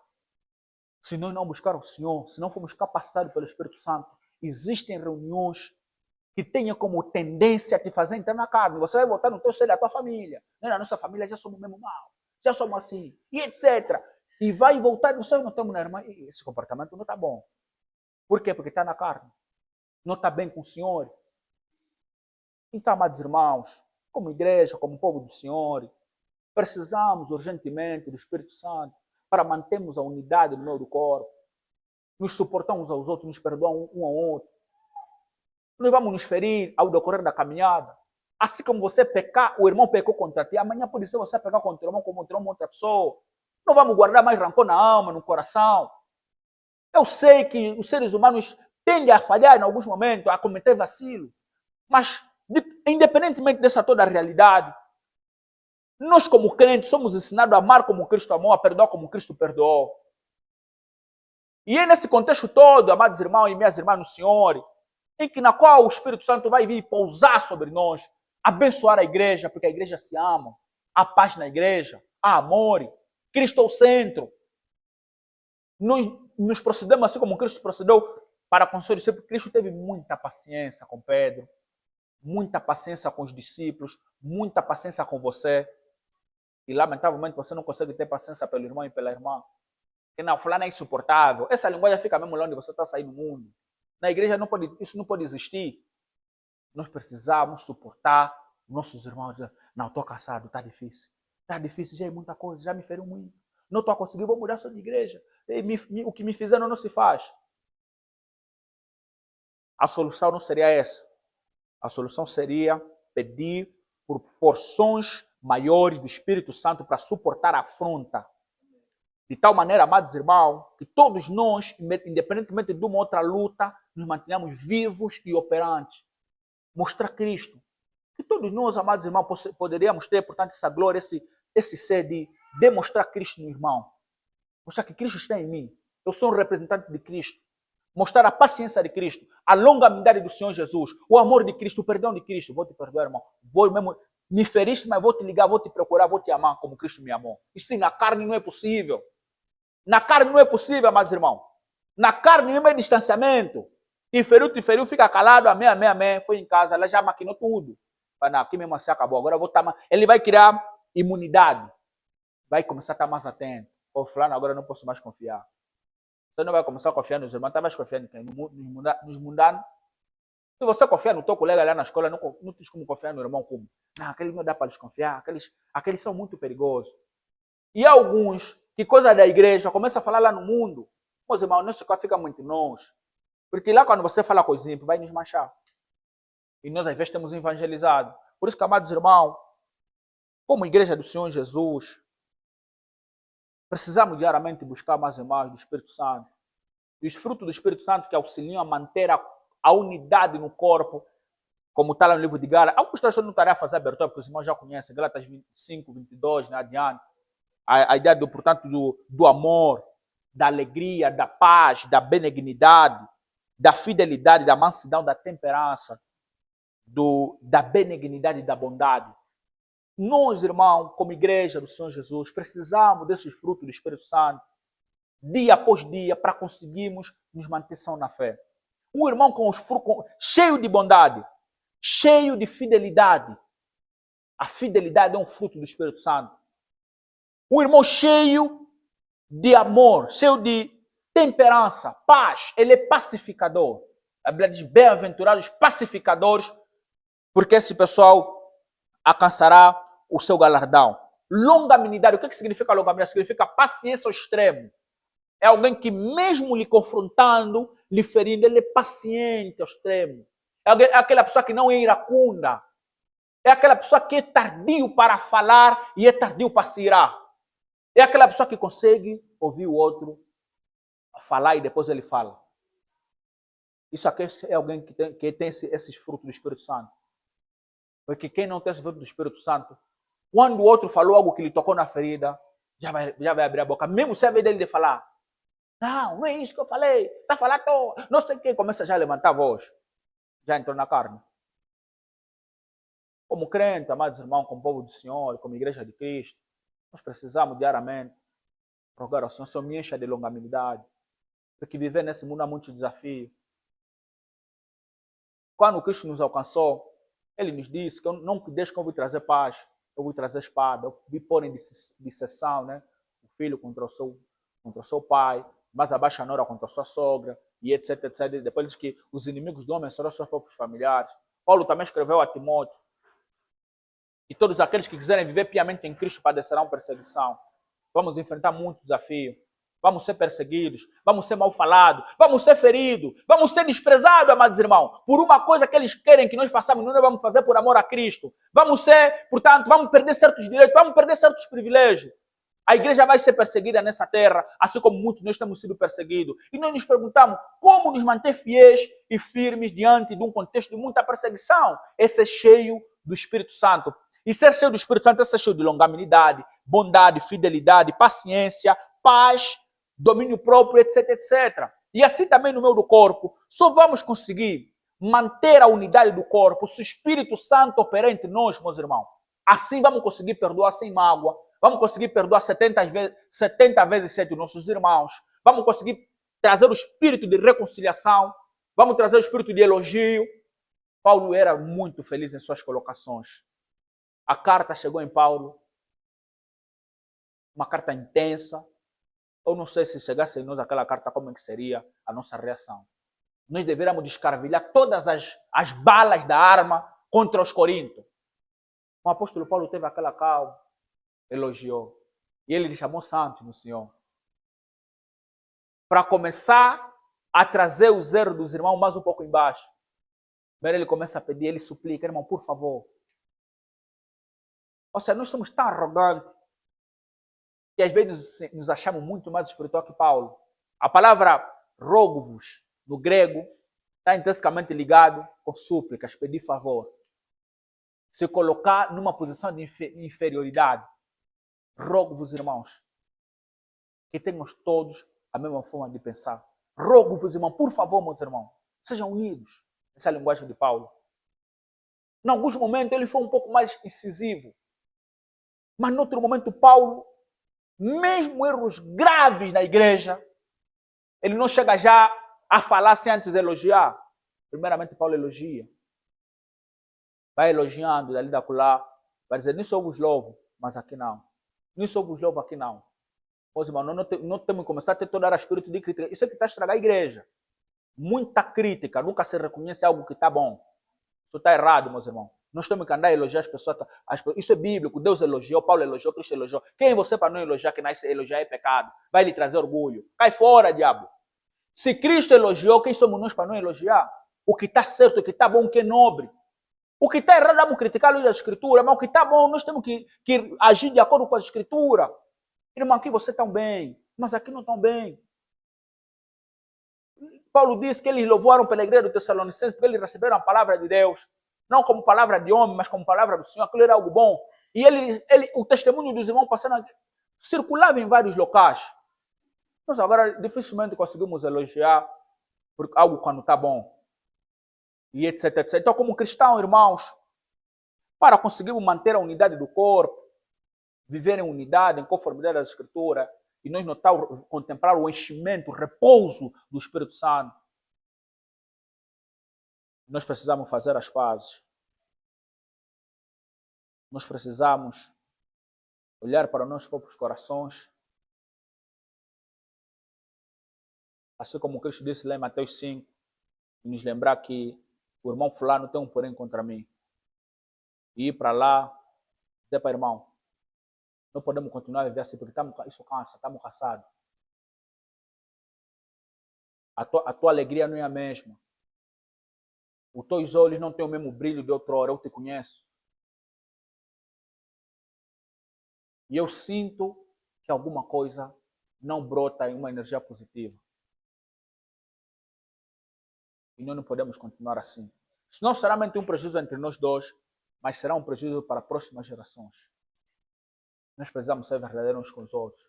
Speaker 1: se nós não buscar o Senhor, se não formos capacitados pelo Espírito Santo, existem reuniões que tenham como tendência a te fazer entrar na carne. Você vai voltar no teu seio da tua família. Na nossa família já somos mesmo mal. Já somos assim. E etc. E vai voltar no seio, não temos na irmã. Esse comportamento não está bom. Por quê? Porque está na carne. Não está bem com o Senhor. Então, amados irmãos, como igreja, como povo do Senhor, precisamos urgentemente do Espírito Santo para mantermos a unidade no meio do corpo. Nos suportamos uns aos outros, nos perdoamos um ao outro. Nós vamos nos ferir ao decorrer da caminhada. Assim como você pecar, o irmão pecou contra ti, amanhã pode ser você pecar contra o irmão como contra uma outra pessoa. Não vamos guardar mais rancor na alma, no coração. Eu sei que os seres humanos tendem a falhar em alguns momentos, a cometer vacilo. Mas, independentemente dessa toda a realidade, nós como crentes somos ensinados a amar como Cristo amou, a perdoar como Cristo perdoou. E é nesse contexto todo, amados irmãos e minhas irmãs no Senhor, em que na qual o Espírito Santo vai vir pousar sobre nós, abençoar a igreja, porque a igreja se ama, há paz na igreja, há amor, Cristo é o centro. Nós nos procedemos assim como Cristo procedeu para com os seus discípulos. Cristo teve muita paciência com Pedro, muita paciência com os discípulos, muita paciência com você. E lamentavelmente você não consegue ter paciência pelo irmão e pela irmã. Porque não, fulano é insuportável. Essa linguagem fica mesmo lá onde você está saindo do mundo. Na igreja isso não pode existir. Nós precisamos suportar nossos irmãos. Não, estou cansado, está difícil. Está difícil, já é muita coisa, já me feriu muito. Não estou a conseguir, vou mudar só de igreja. O que me fizeram não se faz. A solução não seria essa. A solução seria pedir por porções maiores do Espírito Santo para suportar a afronta. De tal maneira, amados irmãos, que todos nós, independentemente de uma outra luta, nos mantenhamos vivos e operantes. Mostrar Cristo. Que todos nós, amados irmãos, poderíamos ter, portanto, essa glória, esse ser de demonstrar Cristo no irmão. Mostrar que Cristo está em mim. Eu sou um representante de Cristo. Mostrar a paciência de Cristo, a longanimidade do Senhor Jesus, o amor de Cristo, o perdão de Cristo. Vou te perdoar, irmão. Vou mesmo, me feriste, mas vou te ligar, vou te procurar, vou te amar como Cristo me amou. Isso na carne não é possível. Na carne não é possível, amados irmãos. Na carne mesmo é distanciamento. Te feriu, fica calado, amém, foi em casa, ela já maquinou tudo. Mas não, aqui mesmo assim acabou, agora eu vou estar... Ele vai criar imunidade. Vai começar a estar mais atento. Ô, fulano, agora eu não posso mais confiar. Você não vai começar a confiar nos irmãos, está mais confiando em quem? Nos mundanos. Se você confiar no teu colega lá na escola, não tens como confiar no irmão como. Não, aqueles não dá para desconfiar, aqueles são muito perigosos. E alguns, que coisa da igreja, começa a falar lá no mundo. Meus irmãos, não se fica muito longe. Porque lá quando você fala coisinha, vai nos manchar. E nós às vezes temos evangelizado. Por isso que, amados irmãos, como igreja do Senhor Jesus, precisamos diariamente buscar mais imagens do Espírito Santo. E os frutos do Espírito Santo que auxiliam a manter a unidade no corpo, como está lá no livro de Gálatas. Alguns textos não estarei a fazer abertura, porque os irmãos já conhecem, Gálatas 25, 22, né, adiante. A ideia, portanto, do amor, da alegria, da paz, da benignidade, da fidelidade, da mansidão, da temperança, da benignidade e da bondade. Nós, irmãos, como igreja do Senhor Jesus, precisamos desses frutos do Espírito Santo, dia após dia, para conseguirmos nos manter são na fé. Um irmão com os frutos, cheio de bondade, cheio de fidelidade. A fidelidade é um fruto do Espírito Santo. Um irmão cheio de amor, cheio de temperança, paz. Ele é pacificador. A Bíblia diz, bem-aventurados pacificadores, porque esse pessoal alcançará o seu galardão. Longanimidade, o que significa longanimidade? Significa paciência ao extremo. É alguém que mesmo lhe confrontando, lhe ferindo, ele é paciente ao extremo. É aquela pessoa que não é iracunda. É aquela pessoa que é tardio para falar e é tardio para se irar. É aquela pessoa que consegue ouvir o outro falar e depois ele fala. Isso aqui é alguém que tem esses frutos do Espírito Santo. Porque quem não tem esse fruto do Espírito Santo, quando o outro falou algo que lhe tocou na ferida, já vai abrir a boca. Mesmo se é vez dele de falar, não é isso que eu falei, está falando, não sei quem, começa já a levantar a voz. Já entrou na carne. Como crente, amados irmãos, como povo do Senhor, como igreja de Cristo, nós precisamos diariamente rogar ao Senhor, me encha de longanimidade, porque viver nesse mundo há muito desafio. Quando Cristo nos alcançou, Ele nos disse que eu não deixe que eu vou trazer paz, eu vou trazer espada, eu vou pôr em disseção, né? O filho contra o seu pai, mais abaixo a nora contra a sua sogra, e etc, etc. Depois diz que os inimigos do homem serão seus próprios familiares. Paulo também escreveu a Timóteo, e todos aqueles que quiserem viver piamente em Cristo padecerão perseguição. Vamos enfrentar muitos desafios. Vamos ser perseguidos, vamos ser mal falados, vamos ser feridos, vamos ser desprezados, amados irmãos, por uma coisa que eles querem que nós façamos, nós vamos fazer por amor a Cristo. Vamos ser, portanto, vamos perder certos direitos, vamos perder certos privilégios. A igreja vai ser perseguida nessa terra, assim como muitos nós temos sido perseguidos. E nós nos perguntamos como nos manter fiéis e firmes diante de um contexto de muita perseguição. Esse é cheio do Espírito Santo. E ser cheio do Espírito Santo é ser cheio de longanimidade, bondade, fidelidade, paciência, paz, domínio próprio, etc, etc. E assim também no meio do corpo, só vamos conseguir manter a unidade do corpo se o Espírito Santo operar entre nós, meus irmãos. Assim vamos conseguir perdoar sem mágoa, vamos conseguir perdoar 70 vezes 7 os nossos irmãos, vamos conseguir trazer o espírito de reconciliação, vamos trazer o espírito de elogio. Paulo era muito feliz em suas colocações. A carta chegou em Paulo, uma carta intensa. Eu não sei se chegasse em nós aquela carta, como é que seria a nossa reação. Nós deveríamos descarvilhar todas as balas da arma contra os coríntios. O apóstolo Paulo teve aquela calma, elogiou. E ele lhe chamou santo no Senhor. Para começar a trazer o zelo dos irmãos mais um pouco embaixo. Mas ele começa a pedir, ele suplica, irmão, por favor. Ou seja, nós somos tão arrogantes que às vezes nos achamos muito mais espiritual que Paulo. A palavra rogo-vos, no grego, está intrinsecamente ligado com súplicas, pedir favor. Se colocar numa posição de inferioridade. Rogo-vos, irmãos, que tenhamos todos a mesma forma de pensar. Rogo-vos, irmãos, por favor, meus irmãos, sejam unidos. Essa é a linguagem de Paulo. Em alguns momentos ele foi um pouco mais incisivo. Mas em outro momento, Paulo, mesmo erros graves na igreja, Ele não chega já a falar sem antes elogiar. Primeiramente, Paulo elogia. Vai elogiando, dali da acolá. Vai dizer, nisso eu vos louvo, mas aqui não. Nisso eu vos louvo, aqui não. Pois, irmão, não temos que começar a ter todo o espírito de crítica. Isso é que está a estragar a igreja. Muita crítica, nunca se reconhece algo que está bom. Isso está errado, meus irmãos. Nós temos que andar a elogiar as pessoas. Isso é bíblico. Deus elogiou, Paulo elogiou, Cristo elogiou. Quem é você para não elogiar? Que nasce elogiar é pecado. Vai lhe trazer orgulho. Cai fora, diabo. Se Cristo elogiou, quem somos nós para não elogiar? O que está certo, o que está bom, o que é nobre. O que está errado, vamos criticar a luz da Escritura, mas o que está bom, nós temos que agir de acordo com a Escritura. Irmão, aqui você está bem, mas aqui não estão bem. Paulo disse que eles louvaram pela igreja do Tessalonicenses porque eles receberam a palavra de Deus, não como palavra de homem, mas como palavra do Senhor. Aquilo era algo bom. E o testemunho dos irmãos passando circulava em vários locais. Nós agora dificilmente conseguimos elogiar por algo quando está bom. E etc, etc. Então, como cristãos, irmãos, para conseguirmos manter a unidade do corpo, viver em unidade, em conformidade da Escritura, e nós notar, contemplar o enchimento, o repouso do Espírito Santo, nós precisamos fazer as pazes. Nós precisamos olhar para os nossos próprios corações, assim como Cristo disse lá em Mateus 5, e nos lembrar que o irmão fulano tem um porém contra mim. E ir para lá, dizer para o irmão, não podemos continuar a viver assim, porque isso cansa, estamos cansados. A tua alegria não é a mesma. Os teus olhos não têm o mesmo brilho de outrora, eu te conheço. E eu sinto que alguma coisa não brota em uma energia positiva. E nós não podemos continuar assim. Isso não será somente um prejuízo entre nós dois, mas será um prejuízo para as próximas gerações. Nós precisamos ser verdadeiros uns com os outros.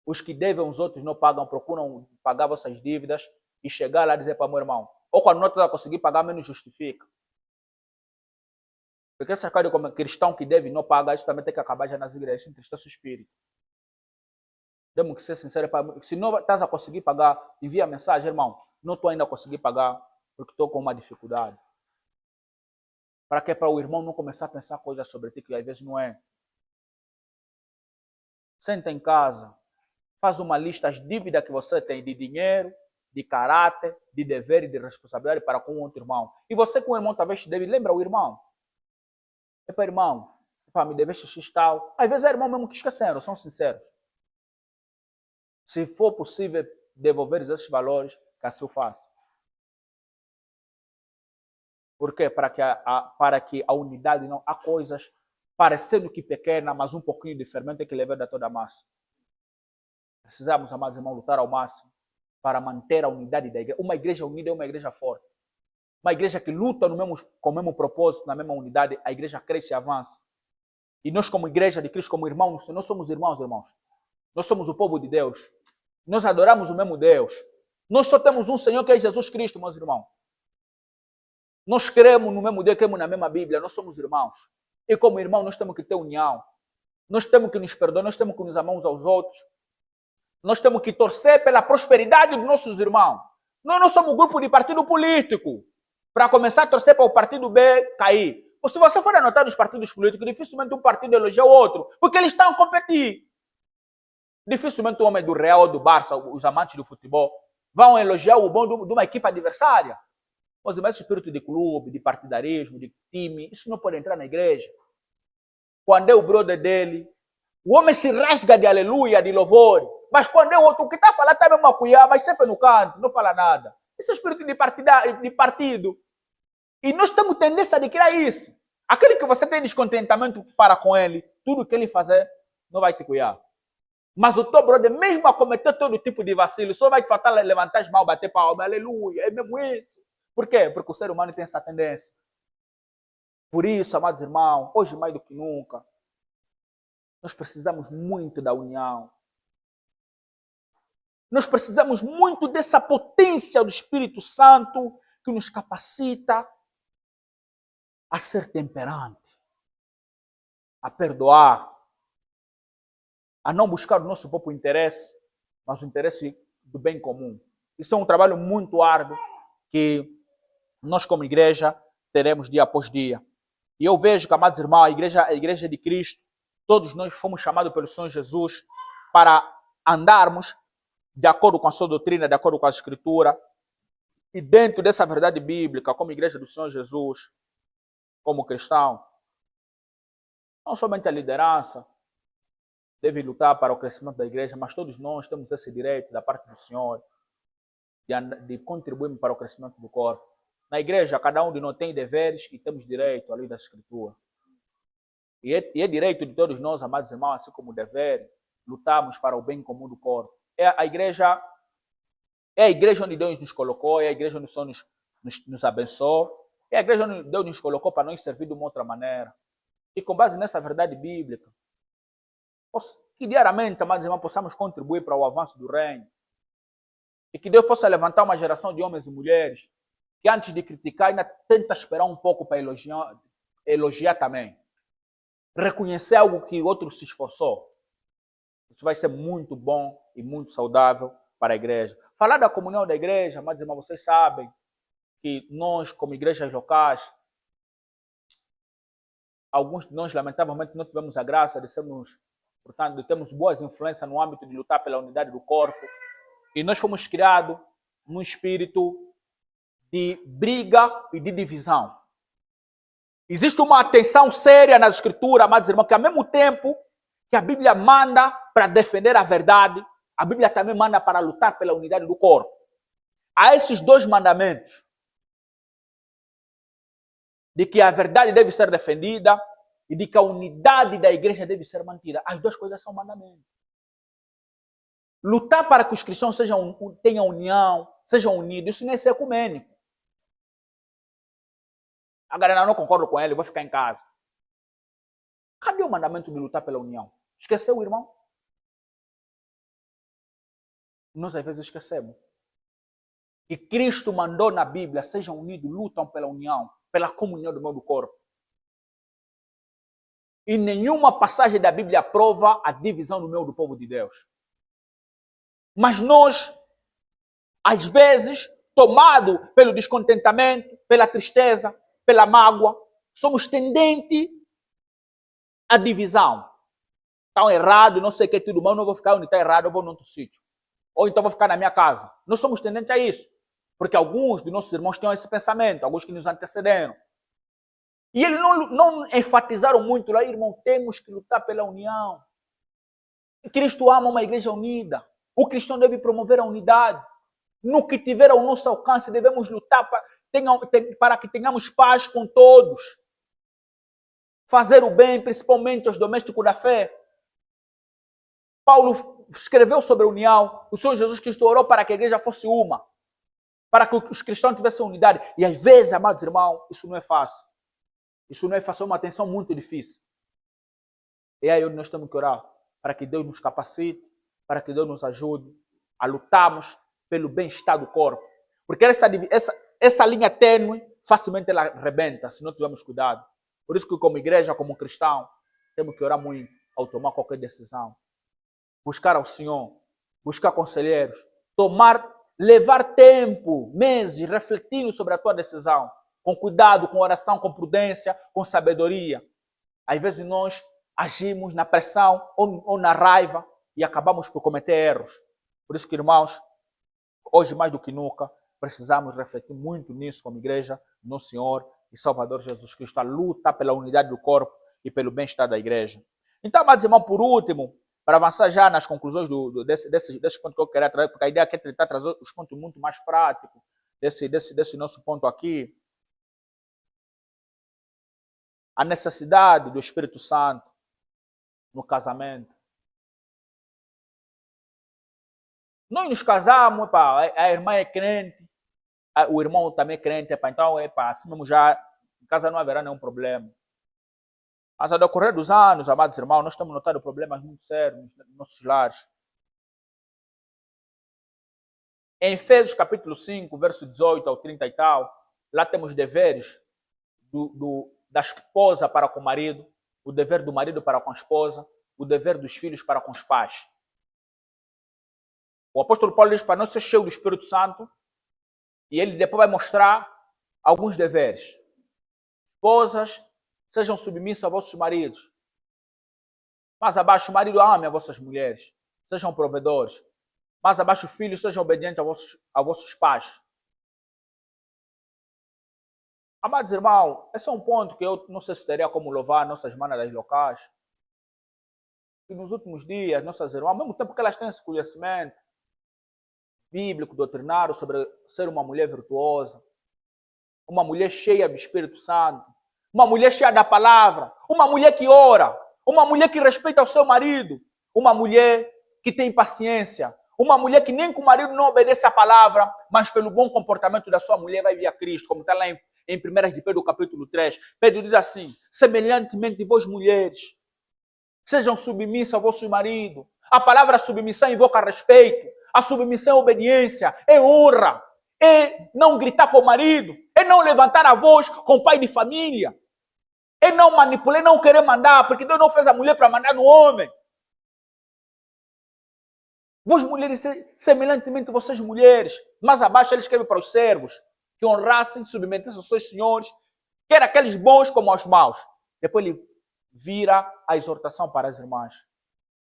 Speaker 1: Os que devem os outros não pagam, procuram pagar vossas dívidas e chegar lá e dizer para o meu irmão, ou quando não está conseguir pagar, menos justifica. Porque essa coisa como cristão que deve não pagar, isso também tem que acabar já nas igrejas, entristece o espírito. Temos que ser sinceros. Se não estás a conseguir pagar, envia a mensagem, irmão, não estou ainda a conseguir pagar porque estou com uma dificuldade. Para que? Para o irmão não começar a pensar coisas sobre ti que às vezes não é. Senta em casa, faz uma lista das dívidas que você tem de dinheiro, de caráter, de dever e de responsabilidade para com o outro irmão. E você com o irmão talvez te deve, lembra o irmão? É para irmão, me deveste x tal. Às vezes é irmão mesmo que esqueceram, são sinceros. Se for possível devolver esses valores, que assim o faça. Por quê? Para que a unidade não... Há coisas parecendo que pequena, mas um pouquinho de fermento é que leva a toda a massa. Precisamos, amados irmãos, lutar ao máximo para manter a unidade da igreja. Uma igreja unida é uma igreja forte. Uma igreja que luta com o mesmo propósito, na mesma unidade, a igreja cresce e avança. E nós, como igreja de Cristo, como irmãos, nós somos irmãos. Nós somos o povo de Deus. Nós adoramos o mesmo Deus. Nós só temos um Senhor que é Jesus Cristo, meus irmãos. Nós cremos no mesmo Deus, cremos na mesma Bíblia. Nós somos irmãos. E como irmãos, nós temos que ter união. Nós temos que nos perdoar, nós temos que nos amar uns aos outros. Nós temos que torcer pela prosperidade dos nossos irmãos. Nós não somos um grupo de partido político para começar a torcer para o partido B cair. Ou se você for anotar nos partidos políticos, dificilmente um partido elogia o outro, porque eles estão a competir. Dificilmente o homem do Real ou do Barça, os amantes do futebol, vão elogiar o bom de uma equipe adversária. Mas esse espírito de clube, de partidarismo, de time, isso não pode entrar na igreja. Quando é o brother dele, o homem se rasga de aleluia, de louvor. Mas quando é o outro, o que está falando está mesmo a cuiar, mas sempre no canto, não fala nada. Esse é o espírito de partido. E nós temos tendência de criar isso. Aquele que você tem descontentamento para com ele, tudo que ele fazer, não vai te cuidar. Mas o teu brother, mesmo a cometer todo tipo de vacilo, só vai te faltar levantar as mãos, bater palma, aleluia, é mesmo isso. Por quê? Porque o ser humano tem essa tendência. Por isso, amados irmãos, hoje mais do que nunca, nós precisamos muito da união. Nós precisamos muito dessa potência do Espírito Santo que nos capacita a ser temperante, a perdoar, a não buscar o nosso próprio interesse, mas o interesse do bem comum. Isso é um trabalho muito árduo que nós, como igreja, teremos dia após dia. E eu vejo que, amados irmãos, a igreja de Cristo, todos nós fomos chamados pelo Senhor Jesus para andarmos de acordo com a sua doutrina, de acordo com a Escritura, e dentro dessa verdade bíblica, como igreja do Senhor Jesus, como cristão, não somente a liderança deve lutar para o crescimento da igreja, mas todos nós temos esse direito da parte do Senhor de contribuirmos para o crescimento do corpo. Na igreja, cada um de nós tem deveres e temos direito à lei da Escritura. E é direito de todos nós, amados irmãos, assim como dever, lutarmos para o bem comum do corpo. É a igreja onde Deus nos colocou, é a igreja onde o Senhor nos abençoou, é a igreja onde Deus nos colocou para nos servir de uma outra maneira. E com base nessa verdade bíblica, que diariamente, amados irmãos, possamos contribuir para o avanço do reino. E que Deus possa levantar uma geração de homens e mulheres que antes de criticar ainda tenta esperar um pouco para elogiar também. Reconhecer algo que outro se esforçou. Isso vai ser muito bom e muito saudável para a igreja. Falar da comunhão da igreja, amados irmãos, vocês sabem que nós, como igrejas locais, alguns de nós, lamentavelmente, não tivemos a graça de sermos, portanto, de termos boas influências no âmbito de lutar pela unidade do corpo. E nós fomos criados num espírito de briga e de divisão. Existe uma atenção séria nas escrituras, amados irmãos, que ao mesmo tempo que a Bíblia manda para defender a verdade, a Bíblia também manda para lutar pela unidade do corpo. Há esses dois mandamentos. De que a verdade deve ser defendida e de que a unidade da igreja deve ser mantida. As duas coisas são mandamentos. Lutar para que os cristãos tenham união, sejam unidos, isso não é ser ecumênico. Agora, eu não concordo com ele, eu vou ficar em casa. Cadê o mandamento de lutar pela união? Esqueceu, irmão? Nós às vezes esquecemos. E Cristo mandou na Bíblia, sejam unidos, lutam pela união, pela comunhão do meu corpo. E nenhuma passagem da Bíblia prova a divisão do meu do povo de Deus. Mas nós, às vezes, tomados pelo descontentamento, pela tristeza, pela mágoa, somos tendentes à divisão. Está errado, não sei o que, tudo mal, não vou ficar onde está errado, eu vou em outro sítio. Ou então vou ficar na minha casa. Nós somos tendentes a isso. Porque alguns de nossos irmãos tinham esse pensamento, alguns que nos antecederam. E eles não enfatizaram muito lá, irmão, temos que lutar pela união. Cristo ama uma igreja unida. O cristão deve promover a unidade. No que tiver ao nosso alcance, devemos lutar para que tenhamos paz com todos. Fazer o bem, principalmente aos domésticos da fé. Paulo escreveu sobre a união. O Senhor Jesus Cristo orou para que a igreja fosse uma. Para que os cristãos tivessem unidade. E às vezes, amados irmãos, isso não é fácil. Isso não é fácil, é uma atenção muito difícil. E aí nós temos que orar para que Deus nos capacite, para que Deus nos ajude a lutarmos pelo bem-estar do corpo. Porque essa linha tênue, facilmente ela arrebenta, se não tivermos cuidado. Por isso que como igreja, como cristão, temos que orar muito ao tomar qualquer decisão. Buscar ao Senhor, buscar conselheiros, levar tempo, meses, refletindo sobre a tua decisão. Com cuidado, com oração, com prudência, com sabedoria. Às vezes nós agimos na pressão ou na raiva e acabamos por cometer erros. Por isso que, irmãos, hoje mais do que nunca, precisamos refletir muito nisso como igreja, no Senhor e Salvador Jesus Cristo, a luta pela unidade do corpo e pelo bem-estar da igreja. Então, amados irmãos, por último, para avançar já nas conclusões desse ponto que eu queria trazer, porque a ideia é tentar trazer os pontos muito mais práticos desse nosso ponto aqui. A necessidade do Espírito Santo no casamento. Nós nos casamos, a irmã é crente, o irmão também é crente, então, assim mesmo já, em casa não haverá nenhum problema. Mas ao decorrer dos anos, amados irmãos, nós estamos notando problemas muito sérios nos nossos lares. Em Efésios capítulo 5, verso 18 ao 30 e tal, lá temos deveres da esposa para com o marido, o dever do marido para com a esposa, o dever dos filhos para com os pais. O apóstolo Paulo diz para nós ser cheio do Espírito Santo e ele depois vai mostrar alguns deveres. Esposas, sejam submissas a vossos maridos. Mais abaixo, o marido ame as vossas mulheres. Sejam provedores. Mais abaixo, filhos, sejam obedientes a vossos pais. Amados irmãos, esse é um ponto que eu não sei se teria como louvar nossas irmãs das locais. E nos últimos dias, nossas irmãs, ao mesmo tempo que elas têm esse conhecimento bíblico, doutrinário, sobre ser uma mulher virtuosa, uma mulher cheia do Espírito Santo, uma mulher cheia da palavra, uma mulher que ora, uma mulher que respeita o seu marido, uma mulher que tem paciência, uma mulher que nem com o marido não obedece à palavra, mas pelo bom comportamento da sua mulher vai vir a Cristo, como está lá em 1 de Pedro, capítulo 3. Pedro diz assim: semelhantemente vós mulheres, sejam submissas ao vosso marido. A palavra submissão invoca respeito, a submissão é obediência, é honra, é não gritar com o marido, é não levantar a voz com o pai de família, é não manipular, é não querer mandar, porque Deus não fez a mulher para mandar no homem. Vós mulheres, semelhantemente vocês mulheres, mais abaixo ele escreve para os servos, que honrassem, submetessem aos seus senhores, quer aqueles bons como aos maus. Depois ele vira a exortação para as irmãs,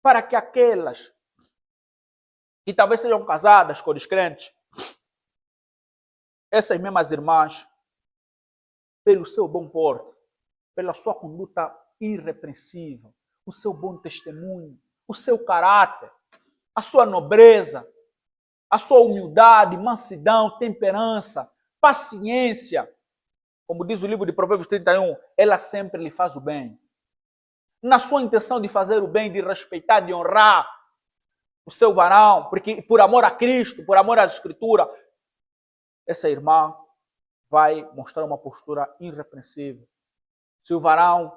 Speaker 1: para que aquelas que talvez sejam casadas com os crentes, essas mesmas irmãs, pelo seu bom porte, pela sua conduta irrepreensível, o seu bom testemunho, o seu caráter, a sua nobreza, a sua humildade, mansidão, temperança, paciência, como diz o livro de Provérbios 31, ela sempre lhe faz o bem. Na sua intenção de fazer o bem, de respeitar, de honrar o seu varão, porque por amor a Cristo, por amor às Escrituras, essa irmã vai mostrar uma postura irrepreensível. Se o varão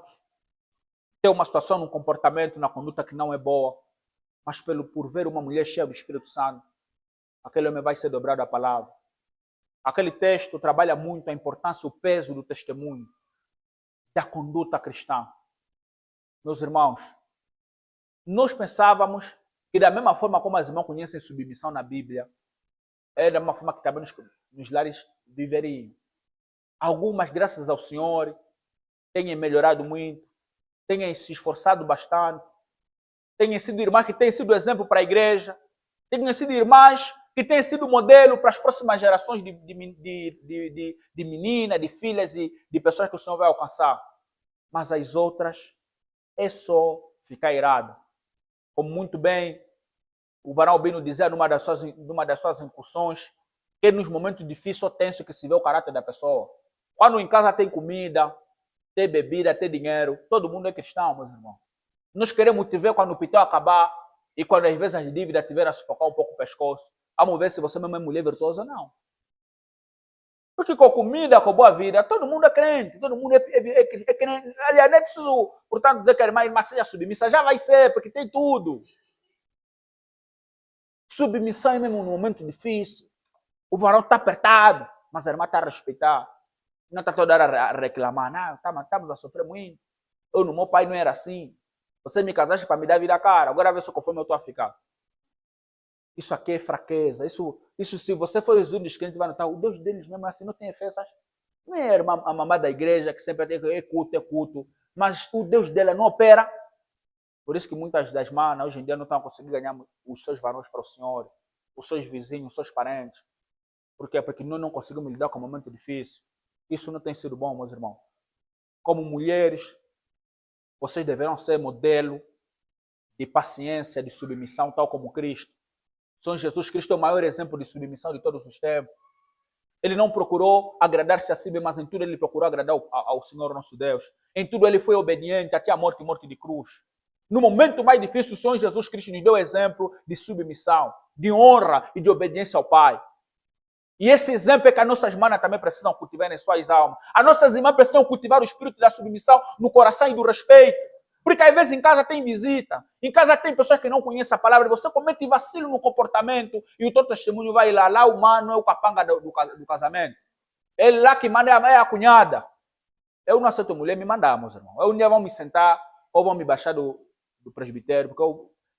Speaker 1: tem uma situação, um comportamento, na conduta que não é boa, mas por ver uma mulher cheia do Espírito Santo, aquele homem vai ser dobrado a palavra. Aquele texto trabalha muito a importância, o peso do testemunho, da conduta cristã. Meus irmãos, nós pensávamos que da mesma forma como as irmãs conhecem submissão na Bíblia, é da mesma forma que também nos lares viveriam. Algumas, graças ao Senhor, têm melhorado muito, têm se esforçado bastante, têm sido irmãs que têm sido exemplo para a igreja, têm sido irmãs que têm sido modelo para as próximas gerações de meninas, de filhas e de pessoas que o Senhor vai alcançar. Mas as outras é só ficar irado. Como muito bem o varão Albino dizia numa das suas incursões, que nos momentos difíceis só tenso que se vê o caráter da pessoa. Quando em casa tem comida, tem bebida, tem dinheiro, todo mundo é cristão, meus irmãos. Nós queremos te ver quando o pitel acabar e quando às vezes as dívidas tiveram a sufocar um pouco o pescoço. Vamos ver se você mesmo é mulher virtuosa ou não. Porque com comida, com boa vida, todo mundo é crente, todo mundo é crente. Aliás, nem preciso, portanto, dizer que a irmã seja submissa, já vai ser, porque tem tudo. Submissão é mesmo no momento difícil. O varão está apertado, mas a irmã está a respeitar. Não está toda hora a reclamar. Não, estamos a sofrer muito. Eu, no meu pai, não era assim. Você me casaste para me dar vida cara. Agora vê só conforme eu estou a ficar. Isso aqui é fraqueza. Isso se você for Jesus dos crentes, vai notar. O Deus deles mesmo é assim, não tem efeitos. Não é a mamãe da igreja que sempre tem que é culto. Mas o Deus dela não opera. Por isso que muitas das manas hoje em dia não estão conseguindo ganhar os seus varões para o Senhor, os seus vizinhos, os seus parentes. Por quê? Porque nós não conseguimos lidar com um momento difícil. Isso não tem sido bom, meus irmãos. Como mulheres, vocês deverão ser modelo de paciência, de submissão, tal como Cristo. São Jesus Cristo é o maior exemplo de submissão de todos os tempos. Ele não procurou agradar-se a si mesmo, mas em tudo ele procurou agradar ao Senhor nosso Deus. Em tudo ele foi obediente, até a morte e morte de cruz. No momento mais difícil, o Senhor Jesus Cristo nos deu exemplo de submissão, de honra e de obediência ao Pai. E esse exemplo é que as nossas manas também precisam cultivar em suas almas. As nossas irmãs precisam cultivar o espírito da submissão no coração e do respeito. Porque às vezes em casa tem visita, em casa tem pessoas que não conhecem a palavra, você comete vacilo no comportamento e o teu testemunho vai lá o mano é o capanga do casamento. Ele lá que manda é a cunhada. Eu não aceito mulher me mandar, meus irmãos. Eu um dia vão me sentar ou vão me baixar do presbitério, porque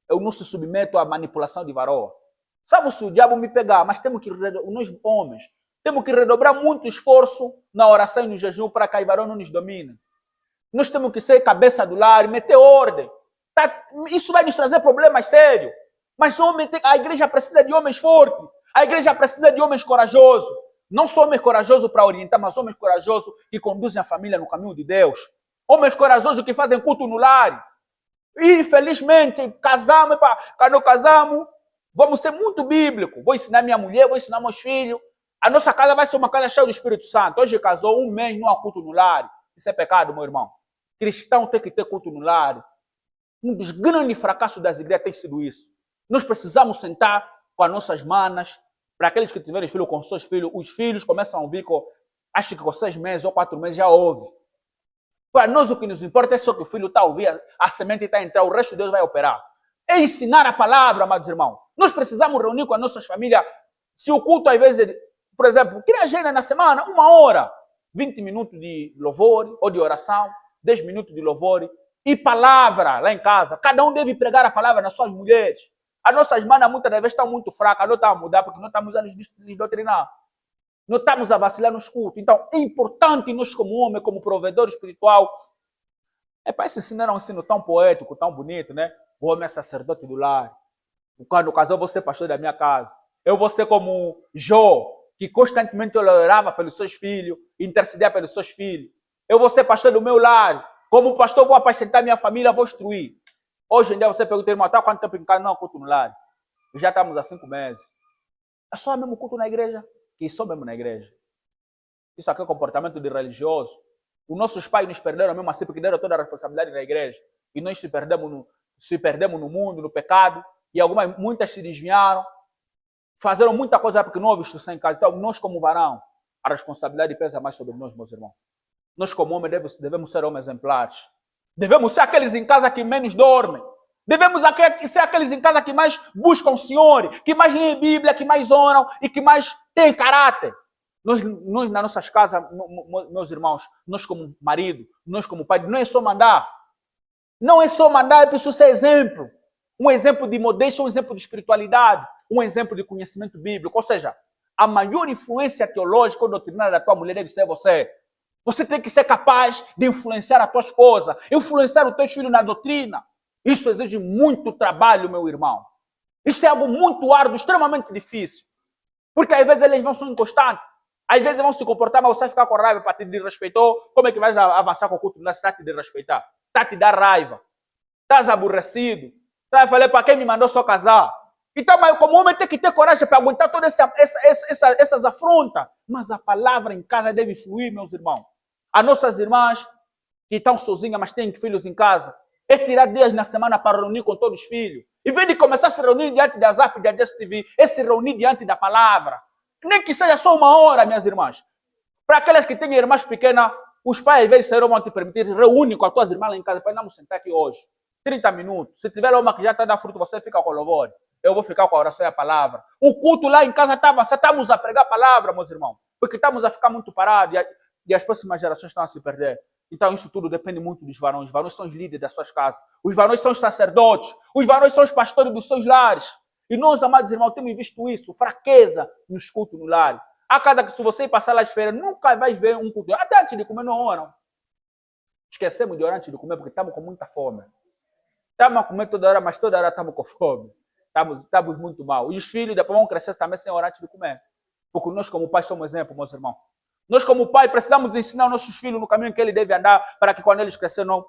Speaker 1: eu não se submeto à manipulação de varoa. Sabe se o diabo me pegar, mas temos que, nós homens, temos que redobrar muito esforço na oração e no jejum para que a Ivarão não nos domine. Nós temos que ser cabeça do lar e meter ordem. Isso vai nos trazer problemas sérios. Mas a igreja precisa de homens fortes. A igreja precisa de homens corajosos. Não só homens corajosos para orientar, mas homens corajosos que conduzem a família no caminho de Deus. Homens corajosos que fazem culto no lar. E, infelizmente, casamos, quando casamos, vamos ser muito bíblicos. Vou ensinar minha mulher, vou ensinar meus filhos. A nossa casa vai ser uma casa cheia do Espírito Santo. Hoje casou, um mês não há culto no lar. Isso é pecado, meu irmão. Cristão tem que ter culto no lar. Um dos grandes fracassos das igrejas tem sido isso. Nós precisamos sentar com as nossas manas. Para aqueles que tiverem filho com seus filhos, os filhos começam a ouvir, acho que com 6 meses ou 4 meses já ouve. Para nós o que nos importa é só que o filho está a ouvir, a semente está a entrar, o resto Deus vai operar. É ensinar a palavra, amados irmãos. Nós precisamos reunir com as nossas famílias. Se o culto, às vezes, por exemplo, cria agenda na semana, 1 hora, 20 minutos de louvor ou de oração, 10 minutos de louvor e palavra lá em casa. Cada um deve pregar a palavra nas suas mulheres. As nossas manas muitas vezes estão muito fracas, não estão a mudar porque não estamos a lhes doutrinar. Não estamos a vacilar nos cultos. Então, é importante nós como homem, como provedor espiritual, para esse ensino era um ensino tão poético, tão bonito, né? O homem é sacerdote do lar. Quando casou, eu vou ser pastor da minha casa. Eu vou ser como Jó, que constantemente orava pelos seus filhos, intercedia pelos seus filhos. Eu vou ser pastor do meu lar. Como pastor, vou apacentar minha família, vou instruir. Hoje em dia você pergunta, irmão, está quanto tempo em casa? Não, culto no lar. E já estamos há 5 meses. É só mesmo culto na igreja? Que só mesmo na igreja. Isso aqui é comportamento de religioso. Os nossos pais nos perderam mesmo assim, porque deram toda a responsabilidade na igreja. E nós se perdemos no mundo, no pecado. E muitas se desviaram. Fizeram muita coisa porque não houve instrução em casa. Então, nós como varão, a responsabilidade pesa mais sobre nós, meus irmãos. Nós como homens devemos ser homens exemplares. Devemos ser aqueles em casa que menos dormem. Devemos ser aqueles em casa que mais buscam o Senhor, que mais leem a Bíblia, que mais oram e que mais têm caráter. Nós nas nossas casas, meus irmãos, nós como marido, nós como pai, não é só mandar. Não é só mandar, é preciso ser exemplo. Um exemplo de modéstia, um exemplo de espiritualidade, um exemplo de conhecimento bíblico. Ou seja, a maior influência teológica ou doutrinária da tua mulher deve ser você. Você tem que ser capaz de influenciar a tua esposa, influenciar os teus filhos na doutrina. Isso exige muito trabalho, meu irmão. Isso é algo muito árduo, extremamente difícil. Porque às vezes eles vão ser inconstantes. Às vezes vão se comportar, mas você vai ficar com raiva para te desrespeitar. Como é que vais avançar com o culto? Não está te desrespeitar. Está te dar raiva. Estás aborrecido. Está falando para quem me mandou só casar. Então, mas como homem tem que ter coragem para aguentar todas essas afrontas. Mas a palavra em casa deve fluir, meus irmãos. As nossas irmãs que estão sozinhas, mas têm filhos em casa, é tirar dias na semana para reunir com todos os filhos. Em vez de começar a se reunir diante da Zap, da DSTV, é se reunir diante da palavra. Nem que seja só 1 hora, minhas irmãs. Para aquelas que têm irmãs pequenas, os pais às vezes vão te permitir, reúne com as tuas irmãs lá em casa, para nós sentar aqui hoje. 30 minutos. Se tiver uma que já está dando fruto, você fica com o louvor. Eu vou ficar com a oração e a palavra. O culto lá em casa está avançado. Estamos a pregar a palavra, meus irmãos. Porque estamos a ficar muito parados e as próximas gerações estão a se perder. Então isso tudo depende muito dos varões. Os varões são os líderes das suas casas. Os varões são os sacerdotes. Os varões são os pastores dos seus lares. E nós, amados irmãos, temos visto isso. Fraqueza nos cultos no lar. Se você passar lá as feiras, nunca vai ver um culto. Até antes de comer não oram. Esquecemos de orar antes de comer porque estamos com muita fome. Estamos a comer toda hora, mas toda hora estamos com fome. Estamos muito mal. E os filhos depois vão crescer também sem orar antes de comer. Porque nós como pais somos exemplo, meus irmãos. Nós como pai precisamos ensinar nossos filhos no caminho que eles devem andar para que quando eles crescerem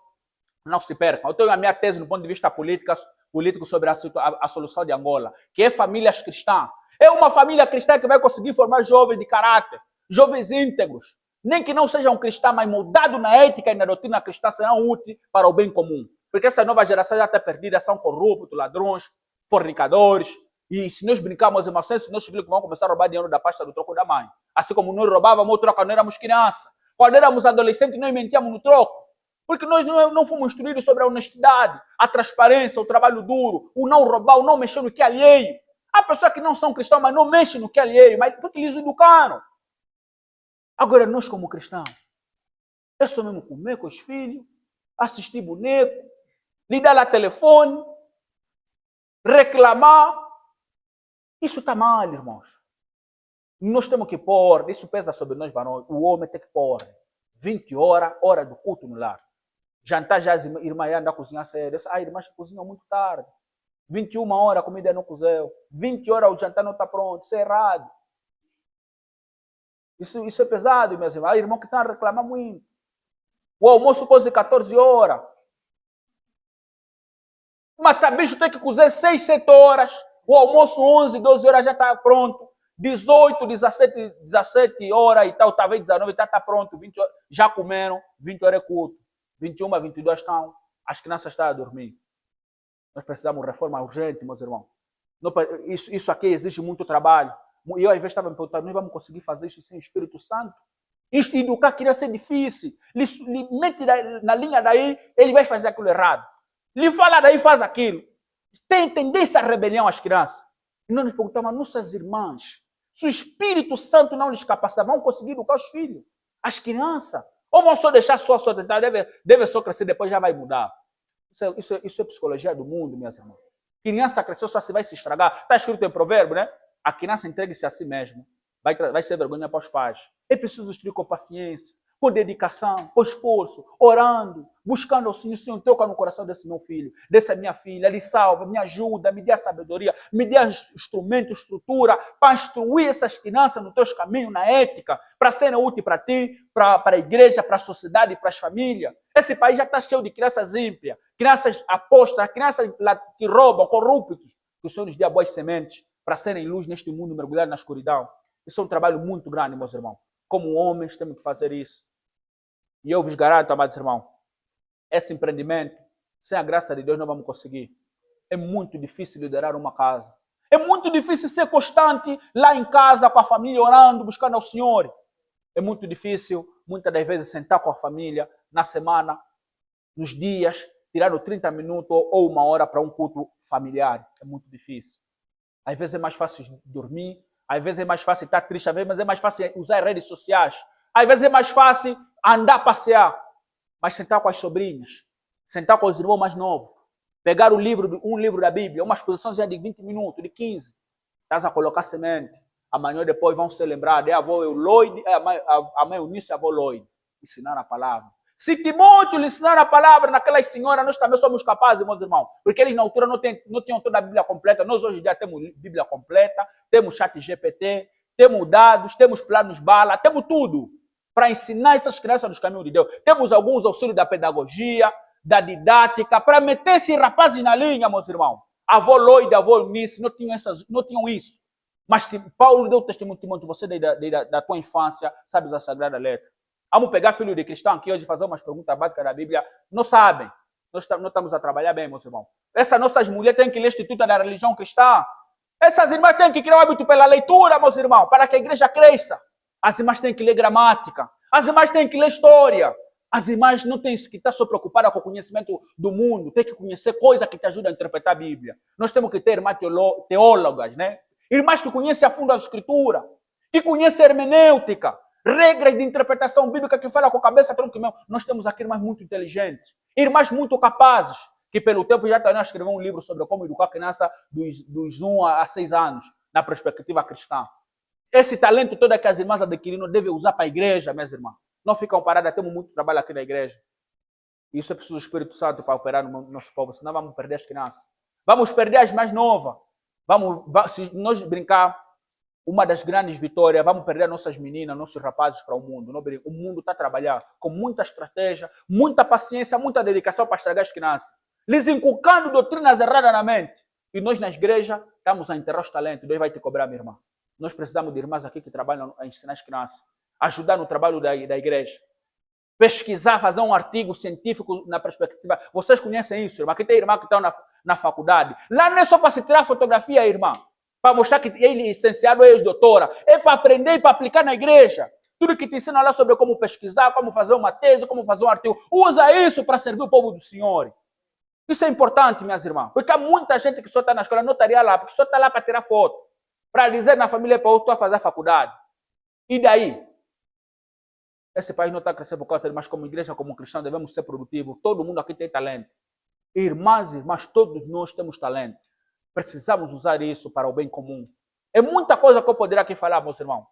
Speaker 1: não se percam. Eu tenho a minha tese no ponto de vista político sobre a solução de Angola, que é famílias cristãs. É uma família cristã que vai conseguir formar jovens de caráter, jovens íntegros. Nem que não sejam cristãos, mas mudados na ética e na doutrina cristã serão úteis para o bem comum. Porque essa nova geração já está perdida, são corruptos, ladrões, fornicadores. E se nós brincarmos, irmãos, se nossos filhos vão começar a roubar dinheiro da pasta do troco da mãe. Assim como nós roubávamos o troco quando éramos crianças. Quando éramos adolescentes, nós mentíamos no troco. Porque nós não fomos instruídos sobre a honestidade, a transparência, o trabalho duro, o não roubar, o não mexer no que é alheio. Há pessoas que não são cristãos, mas não mexem no que é alheio, mas porque eles educaram. Agora, nós como cristãos, é só mesmo comer com os filhos, assistir boneco, ligar lá telefone, reclamar. Isso está mal, irmãos. Nós temos que pôr, isso pesa sobre nós, varões, o homem tem que pôr 20 horas, hora do culto no lar. Jantar já as irmãs andam a cozinhar cedo. Irmãs cozinham muito tarde. 21 horas a comida não cozeu. 20 horas o jantar não está pronto. Isso é errado. Isso é pesado, meus irmãos. Há irmãos que estão a reclamar muito. O almoço coze 14 horas. Mas também tem que cozer 6, 7 horas. O almoço 11, 12 horas já está pronto. 18, 17 horas e tal, talvez 19, está pronto. 20 horas, já comeram, 20 horas é culto. 21, 22 estão. As crianças estão a dormir. Nós precisamos de reforma urgente, meus irmãos. Isso aqui exige muito trabalho. E eu, às vezes, estava me perguntando, nós vamos conseguir fazer isso sem o Espírito Santo? Educar criança é difícil. Lhe mete na linha daí, ele vai fazer aquilo errado. Lhe fala daí, faz aquilo. Tem tendência à rebelião às crianças. E nós nos perguntamos, nossas irmãs, se o Espírito Santo não lhes capacitar, vão conseguir educar os filhos, as crianças? Ou vão só deixar só tentar, deve só crescer, depois já vai mudar? Isso é psicologia do mundo, minhas irmãs. Criança cresceu, só se vai se estragar. Está escrito em provérbio, né? A criança entregue-se a si mesmo. Vai ser vergonha para os pais. É preciso instruir com paciência, com dedicação, com esforço, orando, buscando ao Senhor. Senhor, toca no coração desse meu filho, dessa minha filha, lhe salva, me ajuda, me dê a sabedoria, me dê instrumento, estrutura, para instruir essas crianças no teus caminhos, na ética, para serem úteis para ti, para a igreja, para a sociedade, para as famílias. Esse país já está cheio de crianças ímpias, crianças apostas, crianças que roubam, corruptos. Que o Senhor nos dê boas sementes para serem luz neste mundo mergulhado na escuridão. Isso é um trabalho muito grande, meus irmãos. Como homens, temos que fazer isso. E eu vos garanto, amados irmãos, esse empreendimento, sem a graça de Deus, não vamos conseguir. É muito difícil liderar uma casa. É muito difícil ser constante lá em casa, com a família, orando, buscando ao Senhor. É muito difícil, muitas das vezes, sentar com a família na semana, nos dias, tirando 30 minutos ou 1 hora para um culto familiar. É muito difícil. Às vezes é mais fácil dormir, às vezes é mais fácil estar triste, às vezes é mais fácil usar redes sociais, às vezes é mais fácil andar, passear, mas sentar com as sobrinhas, sentar com os irmãos mais novos, pegar um livro da Bíblia, uma exposiçãozinha de 20 minutos, de 15, estás a colocar semente, amanhã depois vão ser lembrados, é a avó Lloyd, a mãe Eunice e a avó Lloyd, ensinar a palavra. Se Timóteo lhe ensinar a palavra naquelas senhoras, nós também somos capazes, meus irmãos. Porque eles na altura não tinham toda a Bíblia completa. Nós hoje já temos Bíblia completa, temos chat GPT, temos dados, temos planos bala, temos tudo para ensinar essas crianças nos caminhos de Deus. Temos alguns auxílios da pedagogia, da didática, para meter esses rapazes na linha, meus irmãos. A avó Lloyd, a avó Eunice não tinham isso. Mas Paulo deu testemunho, Timóteo, você da tua infância, sabes a Sagrada Letra. Vamos pegar filho de cristão aqui hoje e fazer umas perguntas básicas da Bíblia. Não sabem. Nós estamos a trabalhar bem, meus irmãos. Essas nossas mulheres têm que ler o Instituto da Religião Cristã. Essas irmãs têm que criar um hábito pela leitura, meus irmãos, para que a igreja cresça. As irmãs têm que ler gramática. As irmãs têm que ler história. As irmãs não têm que estar só preocupadas com o conhecimento do mundo. Tem que conhecer coisas que te ajudam a interpretar a Bíblia. Nós temos que ter irmãs teólogas, né? Irmãs que conhecem a fundo a Escritura, que conhecem a hermenêutica, regras de interpretação bíblica, que fala com a cabeça, tronco e mão. Nós temos aqui irmãs muito inteligentes, irmãs muito capazes, que pelo tempo já estão a escrever um livro sobre como educar a criança dos 1 a 6 anos, na perspectiva cristã. Esse talento todo que as irmãs adquiriram devem usar para a igreja, minhas irmãs. Não ficam paradas, temos muito trabalho aqui na igreja. Isso é preciso do Espírito Santo para operar no nosso povo, senão vamos perder as crianças. Vamos perder as mais novas. Se nós brincar, uma das grandes vitórias, vamos perder nossas meninas, nossos rapazes para o mundo. O mundo está a trabalhar com muita estratégia, muita paciência, muita dedicação para estragar as crianças. Lhes inculcando doutrinas erradas na mente. E nós na igreja estamos a enterrar os talentos. Deus vai te cobrar, minha irmã. Nós precisamos de irmãs aqui que trabalham a ensinar as crianças. Ajudar no trabalho da igreja. Pesquisar, fazer um artigo científico na perspectiva. Vocês conhecem isso, irmã? Aqui tem irmã que está na faculdade. Lá não é só para se tirar fotografia, irmã. Para mostrar que ele é licenciado, é doutora. É para aprender e para aplicar na igreja. Tudo que te ensina lá sobre como pesquisar, como fazer uma tese, como fazer um artigo. Usa isso para servir o povo do Senhor. Isso é importante, minhas irmãs. Porque há muita gente que só está na escola, não estaria lá, porque só está lá para tirar foto. Para dizer na família, para eu estou a fazer a faculdade. E daí? Esse país não está crescendo por causa de, mas como igreja, como cristão, devemos ser produtivos. Todo mundo aqui tem talento. Irmãs, todos nós temos talento. Precisamos usar isso para o bem comum. É muita coisa que eu poderia aqui falar, meus irmãos.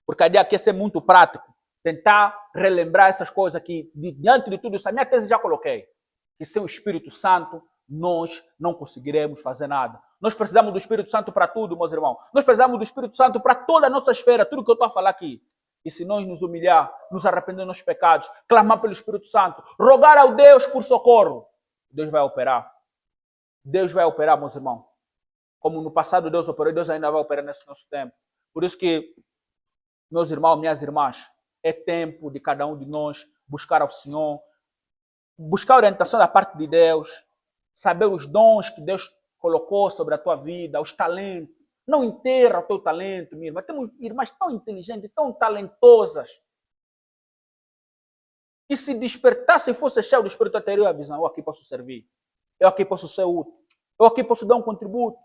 Speaker 1: Porque a ideia aqui é ser muito prático. Tentar relembrar essas coisas que, diante de tudo isso, a minha tese já coloquei. Que sem o Espírito Santo, nós não conseguiremos fazer nada. Nós precisamos do Espírito Santo para tudo, meus irmãos. Nós precisamos do Espírito Santo para toda a nossa esfera, tudo que eu estou a falar aqui. E se nós nos humilhar, nos arrepender dos nossos pecados, clamar pelo Espírito Santo, rogar ao Deus por socorro, Deus vai operar. Deus vai operar, meus irmãos. Como no passado Deus operou, Deus ainda vai operar nesse nosso tempo. Por isso que, meus irmãos, minhas irmãs, é tempo de cada um de nós buscar ao Senhor, buscar a orientação da parte de Deus, saber os dons que Deus colocou sobre a tua vida, os talentos. Não enterra o teu talento, minha irmã. Temos irmãs tão inteligentes, tão talentosas. E se despertasse e fosse cheio do Espírito, teria a visão. Eu aqui posso servir. Eu aqui posso ser útil. Eu aqui posso dar um contributo.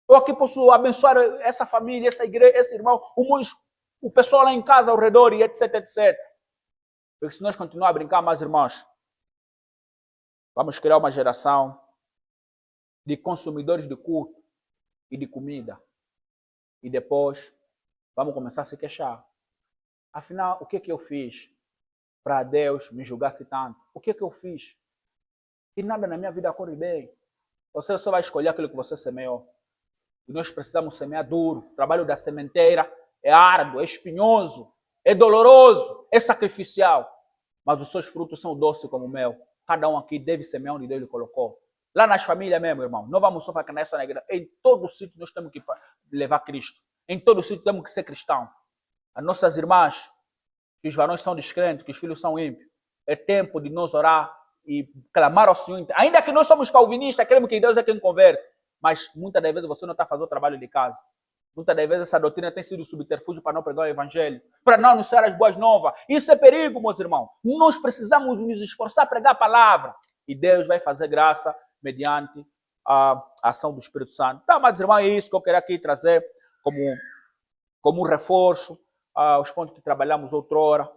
Speaker 1: Eu aqui posso abençoar essa família, essa igreja, esse irmão, o pessoal lá em casa ao redor e etc, etc. Porque se nós continuarmos a brincar, meus irmãos, vamos criar uma geração de consumidores de culto e de comida. E depois vamos começar a se queixar. Afinal, o que é que eu fiz para Deus me julgasse tanto? O que é que eu fiz? E nada na minha vida corre bem. Você só vai escolher aquilo que você semeou. E nós precisamos semear duro. O trabalho da sementeira é árduo, é espinhoso, é doloroso, é sacrificial. Mas os seus frutos são doces como o mel. Cada um aqui deve semear onde Deus lhe colocou. Lá nas famílias mesmo, irmão. Não vamos só ficar nessa igreja. Em todo sítio nós temos que levar Cristo. Em todo sítio temos que ser cristão. As nossas irmãs, que os varões são descrentes, que os filhos são ímpios. É tempo de nós orar e clamar ao Senhor. Ainda que nós somos calvinistas, queremos que Deus é quem converte. Mas muitas das vezes você não está fazendo o trabalho de casa. Muitas das vezes essa doutrina tem sido subterfúgio para não pregar o evangelho, para não anunciar as boas novas. Isso é perigo, meus irmãos. Nós precisamos nos esforçar a pregar a palavra. E Deus vai fazer graça mediante a ação do Espírito Santo. Então, meus irmãos, é isso que eu queria aqui trazer como um reforço aos pontos que trabalhamos outrora.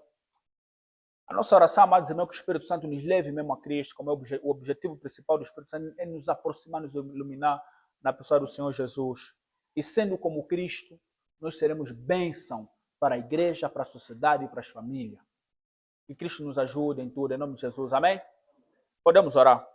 Speaker 1: A nossa oração, amados irmãos, é que o Espírito Santo nos leve mesmo a Cristo, como é o objetivo principal do Espírito Santo, é nos aproximar, nos iluminar na pessoa do Senhor Jesus. E sendo como Cristo, nós seremos bênção para a igreja, para a sociedade e para as famílias. Que Cristo nos ajude em tudo, em nome de Jesus. Amém? Podemos orar.